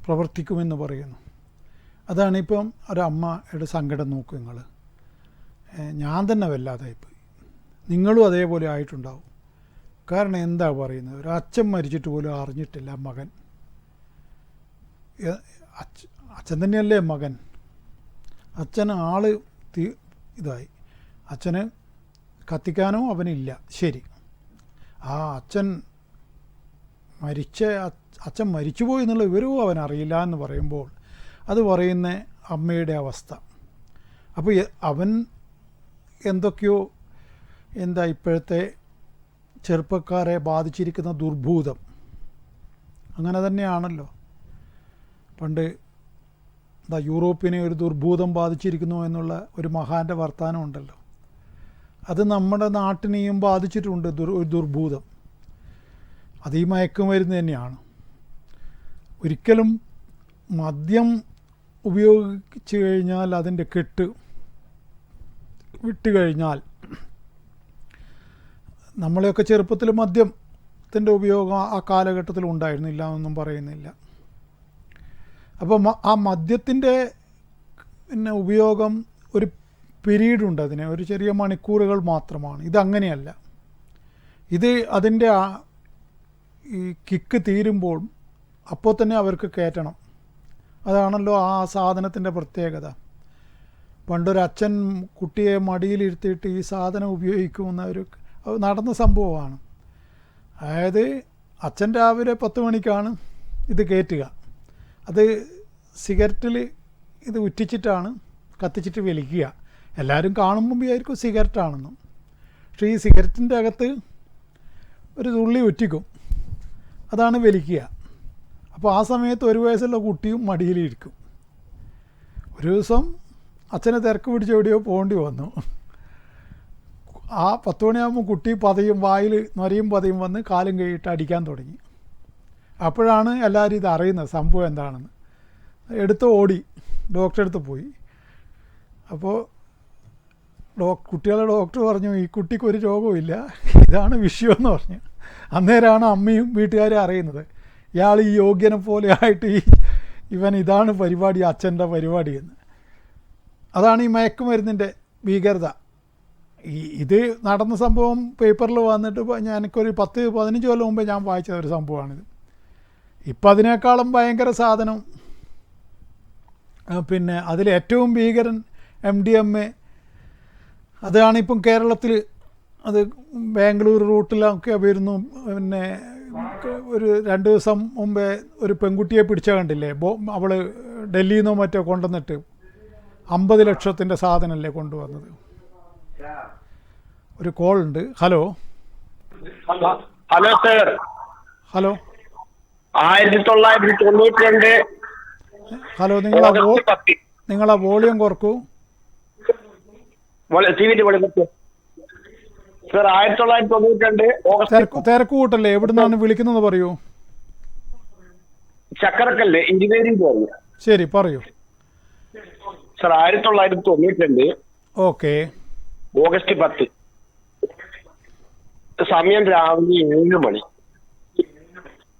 പ്രവർത്തിക്കുമെന്ന് പറയുന്നു. അതാണിപ്പം ഒരമ്മയുടെ സങ്കടം നോക്കും നിങ്ങൾ. ഞാൻ തന്നെ വല്ലാതായിപ്പോയി, നിങ്ങളും അതേപോലെ ആയിട്ടുണ്ടാവും. കാരണം എന്താ പറയുന്നത്, ഒരു അച്ഛൻ മരിച്ചിട്ട് പോലും അറിഞ്ഞിട്ടില്ല മകൻ. അച്ഛൻ തന്നെയല്ലേ മകൻ. അച്ഛന് ഇതായി, അച്ഛന് കത്തിക്കാനോ അവനില്ല. ശരി, ആ അച്ഛൻ മരിച്ചുപോയി എന്നുള്ള വിവരവും അവനറിയില്ല എന്ന് പറയുമ്പോൾ അത് പറയുന്ന അമ്മയുടെ അവസ്ഥ. അപ്പോൾ അവൻ എന്തൊക്കെയോ ഇപ്പോഴത്തെ ചെറുപ്പക്കാരെ ബാധിച്ചിരിക്കുന്ന ദുർഭൂതം അങ്ങനെ തന്നെയാണല്ലോ. പണ്ട് യൂറോപ്പിനെ ഒരു ദുർഭൂതം ബാധിച്ചിരിക്കുന്നു എന്നുള്ള ഒരു മഹാൻ്റെ വർത്തമാനം ഉണ്ടല്ലോ. അത് നമ്മുടെ നാട്ടിനെയും ബാധിച്ചിട്ടുണ്ട് ഒരു ദുർഭൂതം. അത് ഈ മയക്കുമരുന്ന് തന്നെയാണ്. ഒരിക്കലും മദ്യം ഉപയോഗിച്ച് കഴിഞ്ഞാൽ അതിൻ്റെ കെട്ട് വിട്ടുകഴിഞ്ഞാൽ, നമ്മളെയൊക്കെ ചെറുപ്പത്തിൽ മദ്യത്തിൻ്റെ ഉപയോഗം ആ കാലഘട്ടത്തിൽ ഉണ്ടായിരുന്നില്ല എന്നൊന്നും പറയുന്നില്ല. അപ്പോൾ ആ മദ്യത്തിൻ്റെ പിന്നെ ഉപയോഗം ഒരു പീരീഡുണ്ട്, അതിന് ഒരു ചെറിയ മണിക്കൂറുകൾ മാത്രമാണ്. ഇതങ്ങനെയല്ല. ഇത് അതിൻ്റെ ഈ കിക്ക് തീരുമ്പോൾ അപ്പോൾ തന്നെ അവർക്ക് കയറ്റണം. അതാണല്ലോ ആ സാധനത്തിൻ്റെ പ്രത്യേകത. പണ്ടൊരച്ഛൻ കുട്ടിയെ മടിയിലിരുത്തിയിട്ട് ഈ സാധനം ഉപയോഗിക്കുന്ന നടന്ന സംഭവമാണ്. അതായത് അച്ഛൻ രാവിലെ 10 മണിക്കാണ് ഇത് കയറ്റുക. അത് സിഗരറ്റിൽ ഇത് ഉറ്റിച്ചിട്ടാണ് കത്തിച്ചിട്ട് വലിക്കുക. എല്ലാവരും കാണുമ്പോൾ വിചാരിക്കും സിഗരറ്റാണെന്നും. പക്ഷേ ഈ സിഗരറ്റിൻ്റെ അകത്ത് ഒരു തുള്ളി ഉറ്റിക്കും, അതാണ് വലിക്കുക. അപ്പോൾ ആ സമയത്ത് 1 വയസ്സുള്ള കുട്ടിയും മടിയിലിരിക്കും. ഒരു ദിവസം അച്ഛനെ തിരക്ക് പിടിച്ച് എവിടെയോ പോകേണ്ടി വന്നു. ആ 10 മണിയാകുമ്പോൾ കുട്ടി പതയും വായിൽ നൊരയും പതയും വന്ന് കാലും കൈയിട്ട് അടിക്കാൻ തുടങ്ങി. അപ്പോഴാണ് എല്ലാവരും ഇത് അറിയുന്നത് സംഭവം എന്താണെന്ന്. എടുത്ത് ഓടി ഡോക്ടറെ അടുത്ത് പോയി. അപ്പോൾ കുട്ടികളുടെ ഡോക്ടർ പറഞ്ഞു ഈ കുട്ടിക്ക് ഒരു രോഗവുമില്ല, ഇതാണ് വിഷയമെന്ന് പറഞ്ഞു. അന്നേരമാണ് അമ്മയും വീട്ടുകാരും അറിയുന്നത് ഇയാൾ ഈ യോഗ്യനെ പോലെ ആയിട്ട് ഇവൻ ഇതാണ് പരിപാടി, അച്ഛൻ്റെ പരിപാടി എന്ന്. അതാണ് ഈ മയക്കുമരുന്നിൻ്റെ ഭീകരത. ഇത് നടന്ന സംഭവം പേപ്പറിൽ വന്നിട്ട് എനിക്കൊരു 10-15 കൊല്ലം മുമ്പേ ഞാൻ വായിച്ച ഒരു സംഭവമാണിത്. ഇപ്പം അതിനേക്കാളും ഭയങ്കര സാധനം. പിന്നെ അതിലേറ്റവും ഭീകരൻ MDMA. അതാണിപ്പം കേരളത്തിൽ അത് ബാംഗ്ലൂർ റൂട്ടിലൊക്കെ വരുന്നു. പിന്നെ ഒരു 2 ദിവസം മുമ്പേ ഒരു പെൺകുട്ടിയെ പിടിച്ചാൽ കണ്ടില്ലേ, അവൾ ഡൽഹിയിൽ നിന്നോ മറ്റോ കൊണ്ടുവന്നിട്ട് 50 ലക്ഷത്തിൻ്റെ സാധനമല്ലേ കൊണ്ടുവന്നത്. ഒരു കോൾ ഉണ്ട്. Hello hello sir. Hello 1992. Hello, നിങ്ങളാ വോളിയം കുറക്കൂ. Sir 1992 August. തിരക്ക് കൂട്ടല്ലേ, എവിടുന്നാണ് വിളിക്കുന്നത് പറയൂ. ചക്കരക്കല്ല് എഞ്ചിനീയറിംഗ് പറഞ്ഞു. ശരി, പറയൂ സർ. 1992 ഓക്കെ. ഓഗസ്റ്റ് 10, സമയം രാവിലെ 7 മണി.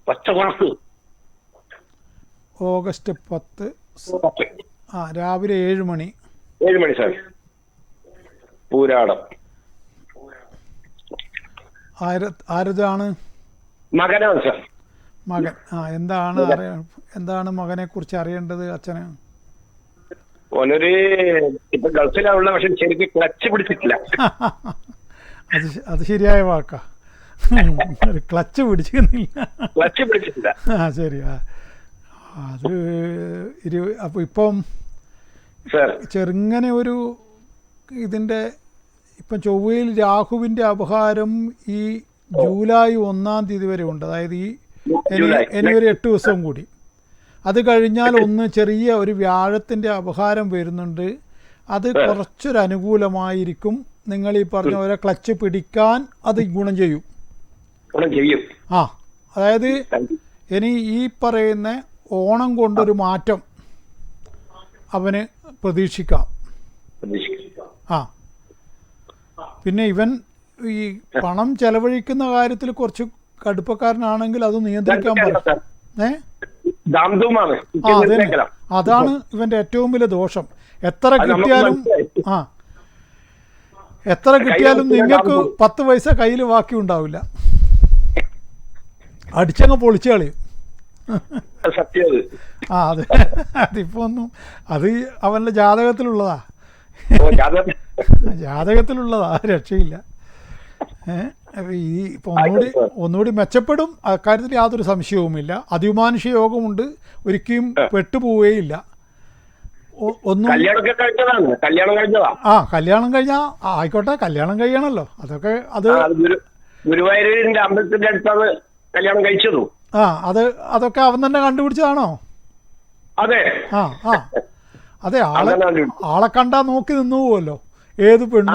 പച്ചക്കുളത്ത്. ഓഗസ്റ്റ് 10 രാവിലെ 7 മണി. 7 മണി സാർ. പൂരാടം. ആരതാണ്? മകനാണ് സാർ. മകൻ. എന്താണ് മകനെ കുറിച്ച് അറിയേണ്ടത് അച്ഛന്? ഓനൊരു ഇപ്പൊ ഗൾഫിലാണുള്ള, പക്ഷെ ശരിക്കും ക്ലച്ച് പിടിച്ചിട്ടില്ല. അത് ശരിയായ വാക്കാ. ക്ലച്ച് പിടിച്ചിട്ടില്ല. ആ ശരി. അത് അപ്പോൾ ഇപ്പം ചെറുങ്ങനെ ഒരു ഇതിൻ്റെ ഇപ്പം ചൊവ്വയിൽ രാഹുവിൻ്റെ അപഹാരം ഈ ജൂലൈ 1-ാം തീയതി വരെ ഉണ്ട്. അതായത് ഇനി ഒരു 8 ദിവസവും കൂടി. അത് കഴിഞ്ഞാൽ ചെറിയ ഒരു വ്യാഴത്തിൻ്റെ അപഹാരം വരുന്നുണ്ട്. അത് കുറച്ചൊരു അനുകൂലമായിരിക്കും. നിങ്ങൾ ഈ പറഞ്ഞ പോലെ ക്ലച്ച് പിടിക്കാൻ അത് ഗുണം ചെയ്യും. അതായത് ഇനി ഈ പറയുന്ന ഓണം കൊണ്ടൊരു മാറ്റം അവന് പ്രതീക്ഷിക്കാം. പിന്നെ ഇവൻ ഈ പണം ചെലവഴിക്കുന്ന കാര്യത്തിൽ കുറച്ച് കടുപ്പക്കാരനാണെങ്കിൽ അത് നിയന്ത്രിക്കാൻ പറ്റും. അതാണ് ഇവന്റെ ഏറ്റവും വലിയ ദോഷം. എത്ര കിട്ടിയാലും നിങ്ങൾക്ക് 10 പൈസ കയ്യിൽ ബാക്കി ഉണ്ടാവില്ല. അടിച്ചങ്ങ് പൊളിച്ചു കളയും. അതെ, അതിപ്പോ അത് അവന്റെ ജാതകത്തിലുള്ളതാ, രക്ഷയില്ല. ഈ ഇപ്പൊ ഒന്നുകൂടി മെച്ചപ്പെടും, അക്കാര്യത്തിൽ യാതൊരു സംശയവുമില്ല. അതിമാനുഷ യോഗമുണ്ട്, ഒരിക്കലും പെട്ടുപോവുകയില്ല. കല്യാണം കഴിഞ്ഞാ ആയിക്കോട്ടെ, കല്യാണം കഴിയണല്ലോ. അതൊക്കെ ഗുരുവായൂരിന്റെ അമ്പലത്തിന്റെ അടുത്താണ് കല്യാണം കഴിച്ചതു. അതൊക്കെ അവൻ തന്നെ കണ്ടുപിടിച്ചതാണോ? അതെ. അതെ, ആളെ കണ്ടാ നോക്കി നിന്നു പോവല്ലോ ഏത് പെണ്ണും.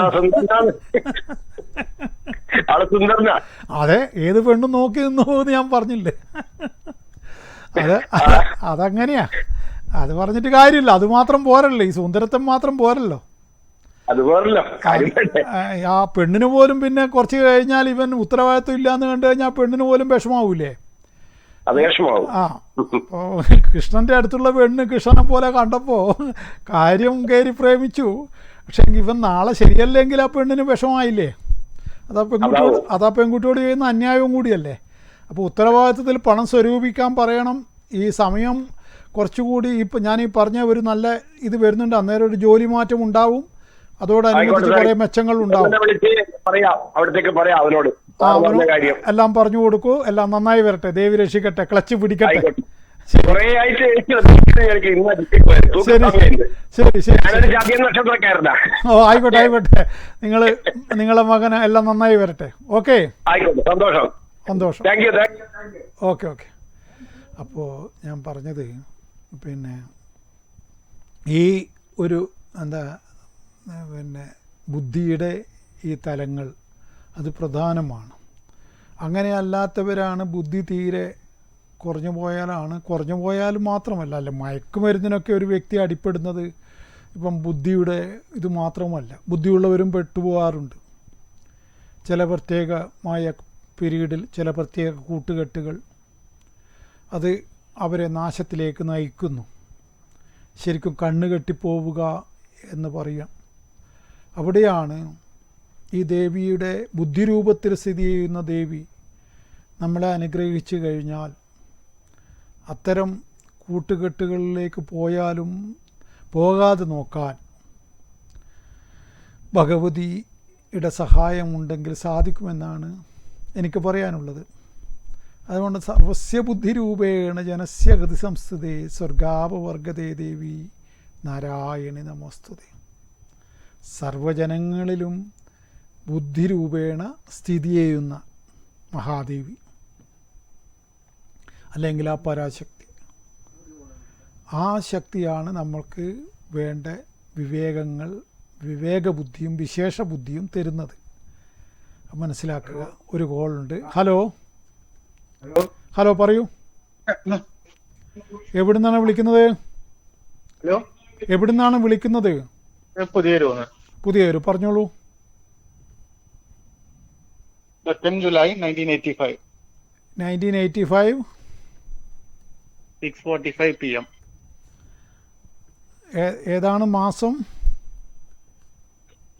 അതെ, ഏത് പെണ്ണും നോക്കി നിന്നു പോകുമെന്ന് ഞാൻ പറഞ്ഞില്ലേ. അതങ്ങനെയാ. അത് പറഞ്ഞിട്ട് കാര്യമില്ല. അത് മാത്രം പോരല്ലോ, ഈ സുന്ദരത്വം മാത്രം പോരല്ലോ. ആ പെണ്ണിന് പോലും പിന്നെ കുറച്ച് കഴിഞ്ഞാൽ ഇവൻ ഉത്തരവാദിത്വം ഇല്ലാന്ന് കണ്ടു കഴിഞ്ഞാൽ പെണ്ണിന് പോലും വിഷമാവൂലേ? കൃഷ്ണന്റെ അടുത്തുള്ള പെണ്ണ് കൃഷ്ണനെ പോലെ കണ്ടപ്പോ കാര്യം കയറി പ്രേമിച്ചു. പക്ഷെ ഇവൻ നാളെ ശരിയല്ലെങ്കിൽ ആ പെണ്ണിന് വിഷമായില്ലേ? അതാ പെൺകുട്ടിയോട് ചെയ്യുന്ന അന്യായവും കൂടിയല്ലേ. അപ്പോൾ ഉത്തരവാദിത്വത്തിൽ പണം സ്വരൂപിക്കാൻ പറയണം. ഈ സമയം കുറച്ചുകൂടി ഇപ്പം ഞാൻ ഈ പറഞ്ഞ ഒരു നല്ല ഇത് വരുന്നുണ്ട്. അന്നേരം ഒരു ജോലി മാറ്റം ഉണ്ടാവും. അതോടനുബന്ധിച്ച് കുറേ മെച്ചങ്ങൾ ഉണ്ടാവും. എല്ലാം പറഞ്ഞു കൊടുക്കൂ. എല്ലാം നന്നായി വരട്ടെ, ദേവി രക്ഷിക്കട്ടെ, ക്ലച്ച് പിടിക്കട്ടെ. ശരി. ആയിക്കോട്ടെ. നിങ്ങളെ മകന് എല്ലാം നന്നായി വരട്ടെ. ഓക്കെ, സന്തോഷം. ഓക്കെ. അപ്പോൾ ഞാൻ പറഞ്ഞത് പിന്നെ ഈ ഒരു ബുദ്ധിയുടെ ഈ തലങ്ങൾ അത് പ്രധാനമാണ്. അങ്ങനെയല്ലാത്തവരാണ് ബുദ്ധി തീരെ കുറഞ്ഞു പോയാലും മാത്രമല്ല, അല്ല മയക്കുമരുന്നിനൊക്കെ ഒരു വ്യക്തി അടിപ്പെടുന്നത് ഇപ്പം ബുദ്ധിയുടെ ഇത് മാത്രമല്ല, ബുദ്ധിയുള്ളവരും പെട്ടുപോകാറുണ്ട്. ചില പ്രത്യേകമായ പീരീഡിൽ ചില പ്രത്യേക കൂട്ടുകെട്ടുകൾ അത് അവരെ നാശത്തിലേക്ക് നയിക്കുന്നു. ശരിക്കും കണ്ണുകെട്ടിപ്പോവുക എന്ന് പറയാം. അവിടെയാണ് ഈ ദേവിയുടെ ബുദ്ധിരൂപത്തിൽ സ്ഥിതി ചെയ്യുന്ന ദേവി നമ്മളെ അനുഗ്രഹിച്ചു കഴിഞ്ഞാൽ അത്തരം കൂട്ടുകെട്ടുകളിലേക്ക് പോകാതെ നോക്കാൻ ഭഗവതിയുടെ സഹായമുണ്ടെങ്കിൽ സാധിക്കുമെന്നാണ് എനിക്ക് പറയാനുള്ളത്. അതുകൊണ്ട് സർവസ്യ ബുദ്ധിരൂപേണ ജനസ്യ ഗതി സംസ്ഥിതേ സ്വർഗാപവർഗതേ ദേവി നാരായണി നമോസ്തുതേ. സർവജനങ്ങളിലും ബുദ്ധിരൂപേണ സ്ഥിതി ചെയ്യുന്ന മഹാദേവി അല്ലെങ്കിൽ ആ പരാശക്തി, ആ ശക്തിയാണ് നമ്മൾക്ക് വേണ്ട വിവേകബുദ്ധിയും വിശേഷബുദ്ധിയും തരുന്നത്. മനസ്സിലാക്കുക. ഒരു കോളുണ്ട്. ഹലോ ഹലോ പറയൂ. എവിടുന്നാണ് വിളിക്കുന്നത്? ഹലോ, എവിടുന്നാണ് വിളിക്കുന്നത്? പുതിയൊരു പറഞ്ഞോളൂ. 10 July 1985, 1985 6:45 PM. ഏതാണ് മാസം?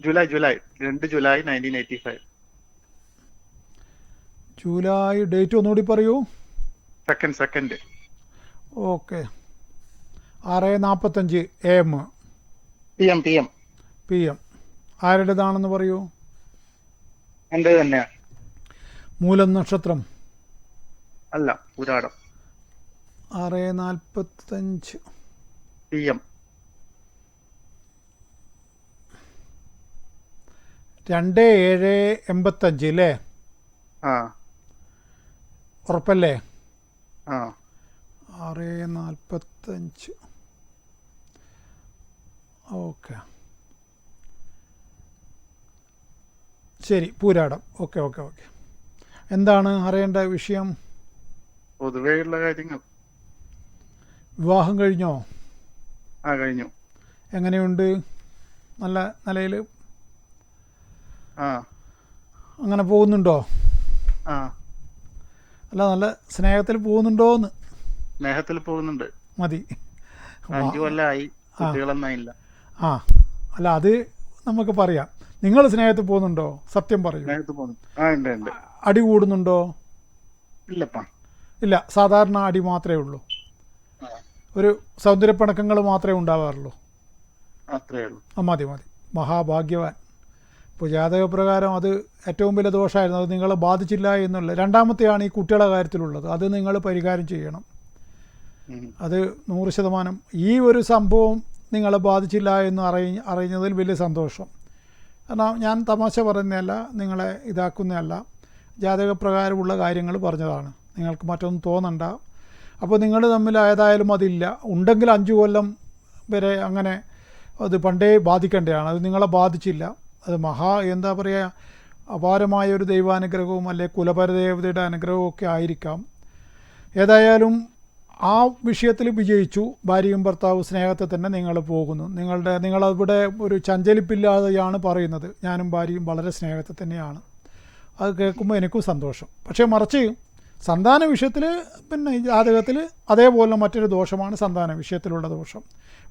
July 2 July 1985. ജൂലൈ. ഡേറ്റ് ഒന്നുകൂടി പറയൂ. സെക്കൻഡ്. ഓക്കെ. 6:45 AM PM. ആരുടേതാണെന്ന് പറയൂ. എൻ്റെ തന്നെ. മൂലം നക്ഷത്രം അല്ല, പുരാടം. 6:45 PM. 2/7/85 അല്ലേ? ആ ഉറപ്പല്ലേ? ആ 6:45. ഓക്കെ, ശരി. പൂരാടം. ഓക്കെ. എന്താണ് അറിയേണ്ട വിഷയം? പൊതുവെയുള്ള കാര്യങ്ങൾ. വിവാഹം കഴിഞ്ഞോ? കഴിഞ്ഞു. എങ്ങനെയുണ്ട്? നല്ല നിലയിൽ ആ അങ്ങനെ പോകുന്നുണ്ടോ? ആ അല്ല, നല്ല സ്നേഹത്തിൽ പോകുന്നുണ്ടോന്ന്? സ്നേഹത്തിൽ പോകുന്നുണ്ട്. മതി. 5 കൊല്ലമായി, കുട്ടികളൊന്നായില്ല. അല്ല, അത് നമുക്ക് പറയാം. നിങ്ങൾ സ്നേഹത്തിൽ പോകുന്നുണ്ടോ? സത്യം പറയൂ. സ്നേഹത്തിൽ പോകുന്നു. ഉണ്ട്. അടി കൂടുന്നുണ്ടോ? ഇല്ലപ്പാ. ഇല്ല, സാധാരണ അടി മാത്രമേ ഉള്ളൂ. ഒരു സൗന്ദര്യപ്പിണക്കങ്ങൾ മാത്രമേ ഉണ്ടാവാറുള്ളൂ. അത്രേ ഉള്ളൂ. മതി. മഹാഭാഗ്യവാൻ. ഇപ്പോൾ ജാതകപ്രകാരം അത് ഏറ്റവും വലിയ ദോഷമായിരുന്നു. അത് നിങ്ങളെ ബാധിച്ചില്ല എന്നുള്ള. രണ്ടാമത്തെയാണ് ഈ കുട്ടികളുടെ കാര്യത്തിലുള്ളത്. അത് നിങ്ങൾ പരിഹാരം ചെയ്യണം. അത് 100%. ഈ ഒരു സംഭവം നിങ്ങളെ ബാധിച്ചില്ല എന്ന് അറിഞ്ഞതിൽ വലിയ സന്തോഷം. കാരണം ഞാൻ തമാശ പറയുന്നതല്ല, നിങ്ങളെ ഇതാക്കുന്നതല്ല. ജാതകപ്രകാരമുള്ള കാര്യങ്ങൾ പറഞ്ഞതാണ്. നിങ്ങൾക്ക് മറ്റൊന്നും തോന്നണ്ട. അപ്പോൾ നിങ്ങൾ തമ്മിൽ ഏതായാലും അതില്ല. ഉണ്ടെങ്കിൽ 5 കൊല്ലം വരെ അങ്ങനെ അത് പണ്ടേ ബാധിക്കേണ്ടതാണ്. അത് നിങ്ങളെ ബാധിച്ചില്ല. അത് എന്താ പറയുക, അപാരമായ ഒരു ദൈവാനുഗ്രഹവും അല്ലെങ്കിൽ കുലപരദേവതയുടെ അനുഗ്രഹവും ഒക്കെ ആയിരിക്കാം. ഏതായാലും ആ വിഷയത്തിൽ വിജയിച്ചു. ഭാര്യയും ഭർത്താവും സ്നേഹത്തിൽ തന്നെ നിങ്ങൾ പോകുന്നു. നിങ്ങളവിടെ ഒരു ചഞ്ചലിപ്പില്ലാതെയാണ് പറയുന്നത്. ഞാനും ഭാര്യയും വളരെ സ്നേഹത്തിൽ തന്നെയാണ്. അത് കേൾക്കുമ്പോൾ എനിക്കും സന്തോഷം. പക്ഷേ മറിച്ച് സന്താന വിഷയത്തിൽ പിന്നെ ജാതകത്തിൽ അതേപോലെ മറ്റൊരു ദോഷമാണ് സന്താന വിഷയത്തിലുള്ള ദോഷം.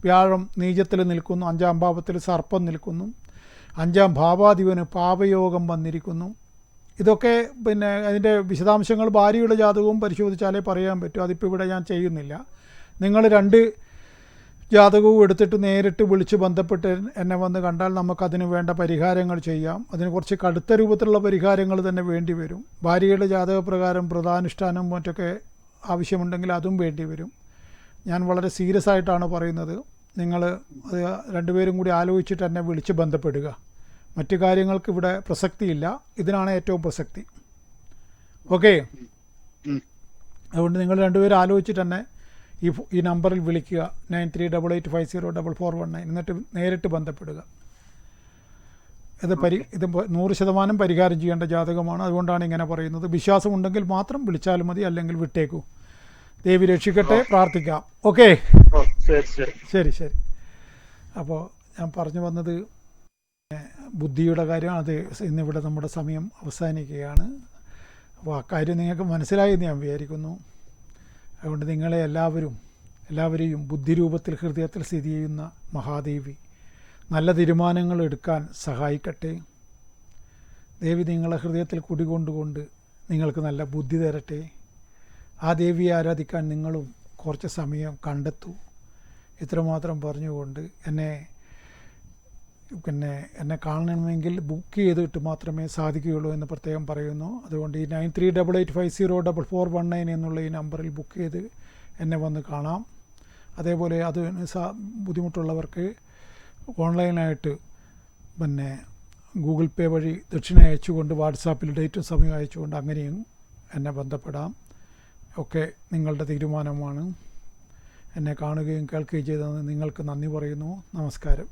വ്യാഴം നീചത്തിൽ നിൽക്കുന്നു, 5-ാം ഭാവത്തിൽ സർപ്പം നിൽക്കുന്നു, 5-ാം ഭാവാധിപന് പാപയോഗം വന്നിരിക്കുന്നു. ഇതൊക്കെ പിന്നെ അതിൻ്റെ വിശദാംശങ്ങൾ ഭാര്യയുടെ ജാതകവും പരിശോധിച്ചാലേ പറയാൻ പറ്റൂ. അതിപ്പോൾ ഇവിടെ ഞാൻ ചെയ്യുന്നില്ല. നിങ്ങൾ 2 ജാതകവും എടുത്തിട്ട് നേരിട്ട് വിളിച്ച് ബന്ധപ്പെട്ട് എന്നെ വന്ന് കണ്ടാൽ നമുക്കതിന് വേണ്ട പരിഹാരങ്ങൾ ചെയ്യാം. അതിന് കുറച്ച് കടുത്ത രൂപത്തിലുള്ള പരിഹാരങ്ങൾ തന്നെ വേണ്ടി വരും. ഭാര്യയുടെ ജാതകപ്രകാരം വ്രതാനുഷ്ഠാനം മറ്റൊക്കെ ആവശ്യമുണ്ടെങ്കിൽ അതും വേണ്ടി വരും. ഞാൻ വളരെ സീരിയസ് ആയിട്ടാണ് പറയുന്നത്. നിങ്ങൾ അത് 2 പേരും കൂടി ആലോചിച്ചിട്ട് എന്നെ വിളിച്ച് ബന്ധപ്പെടുക. മറ്റു കാര്യങ്ങൾക്ക് ഇവിടെ പ്രസക്തിയില്ല. ഇതിനാണ് ഏറ്റവും പ്രസക്തി. ഓക്കെ. അതുകൊണ്ട് നിങ്ങൾ 2 പേരും ആലോചിച്ചിട്ട് തന്നെ ഈ നമ്പറിൽ വിളിക്കുക. 9388504419. എന്നിട്ട് നേരിട്ട് ബന്ധപ്പെടുക. ഇത് 100% പരിഹാരം ചെയ്യേണ്ട ജാതകമാണ്. അതുകൊണ്ടാണ് ഇങ്ങനെ പറയുന്നത്. വിശ്വാസമുണ്ടെങ്കിൽ മാത്രം വിളിച്ചാലും മതി, അല്ലെങ്കിൽ വിട്ടേക്കൂ. ദേവി രക്ഷിക്കട്ടെ. പ്രാർത്ഥിക്കാം. ഓക്കെ, ഓ ശരി ശരി. ശരി ശരി. അപ്പോൾ ഞാൻ പറഞ്ഞു വന്നത് ബുദ്ധിയുടെ കാര്യം. അത് ഇന്നിവിടെ നമ്മുടെ സമയം അവസാനിക്കുകയാണ്. അപ്പോൾ ആ കാര്യം നിങ്ങൾക്ക് മനസ്സിലായെന്ന് ഞാൻ വിചാരിക്കുന്നു. അതുകൊണ്ട് നിങ്ങളെ എല്ലാവരെയും ബുദ്ധിരൂപത്തിൽ ഹൃദയത്തിൽ സ്ഥിതി ചെയ്യുന്ന മഹാദേവി നല്ല തീരുമാനങ്ങൾ എടുക്കാൻ സഹായിക്കട്ടെ. ദേവി നിങ്ങളെ ഹൃദയത്തിൽ കുടികൊണ്ടുകൊണ്ട് നിങ്ങൾക്ക് നല്ല ബുദ്ധി തരട്ടെ. ആ ദേവിയെ ആരാധിക്കാൻ നിങ്ങളും കുറച്ച് സമയം കണ്ടെത്തൂ. ഇത്രമാത്രം പറഞ്ഞുകൊണ്ട് എന്നെ കാണണമെങ്കിൽ ബുക്ക് ചെയ്തിട്ട് മാത്രമേ സാധിക്കുകയുള്ളൂ എന്ന് പ്രത്യേകം പറയുന്നു. അതുകൊണ്ട് ഈ 9388504419 എന്നുള്ള ഈ നമ്പറിൽ ബുക്ക് ചെയ്ത് എന്നെ വന്ന് കാണാം. അതേപോലെ അതിന് ബുദ്ധിമുട്ടുള്ളവർക്ക് ഓൺലൈനായിട്ട് ഗൂഗിൾ പേ വഴി ദക്ഷിണ അയച്ചുകൊണ്ട് വാട്സാപ്പിൽ ഡേറ്റും സമയം അയച്ചുകൊണ്ട് അങ്ങനെയും എന്നെ ബന്ധപ്പെടാം. ഒക്കെ നിങ്ങളുടെ തീരുമാനമാണ്. എന്നെ കാണുകയും കേൾക്കുകയും ചെയ്തതിന് നിങ്ങൾക്ക് നന്ദി പറയുന്നു. നമസ്കാരം.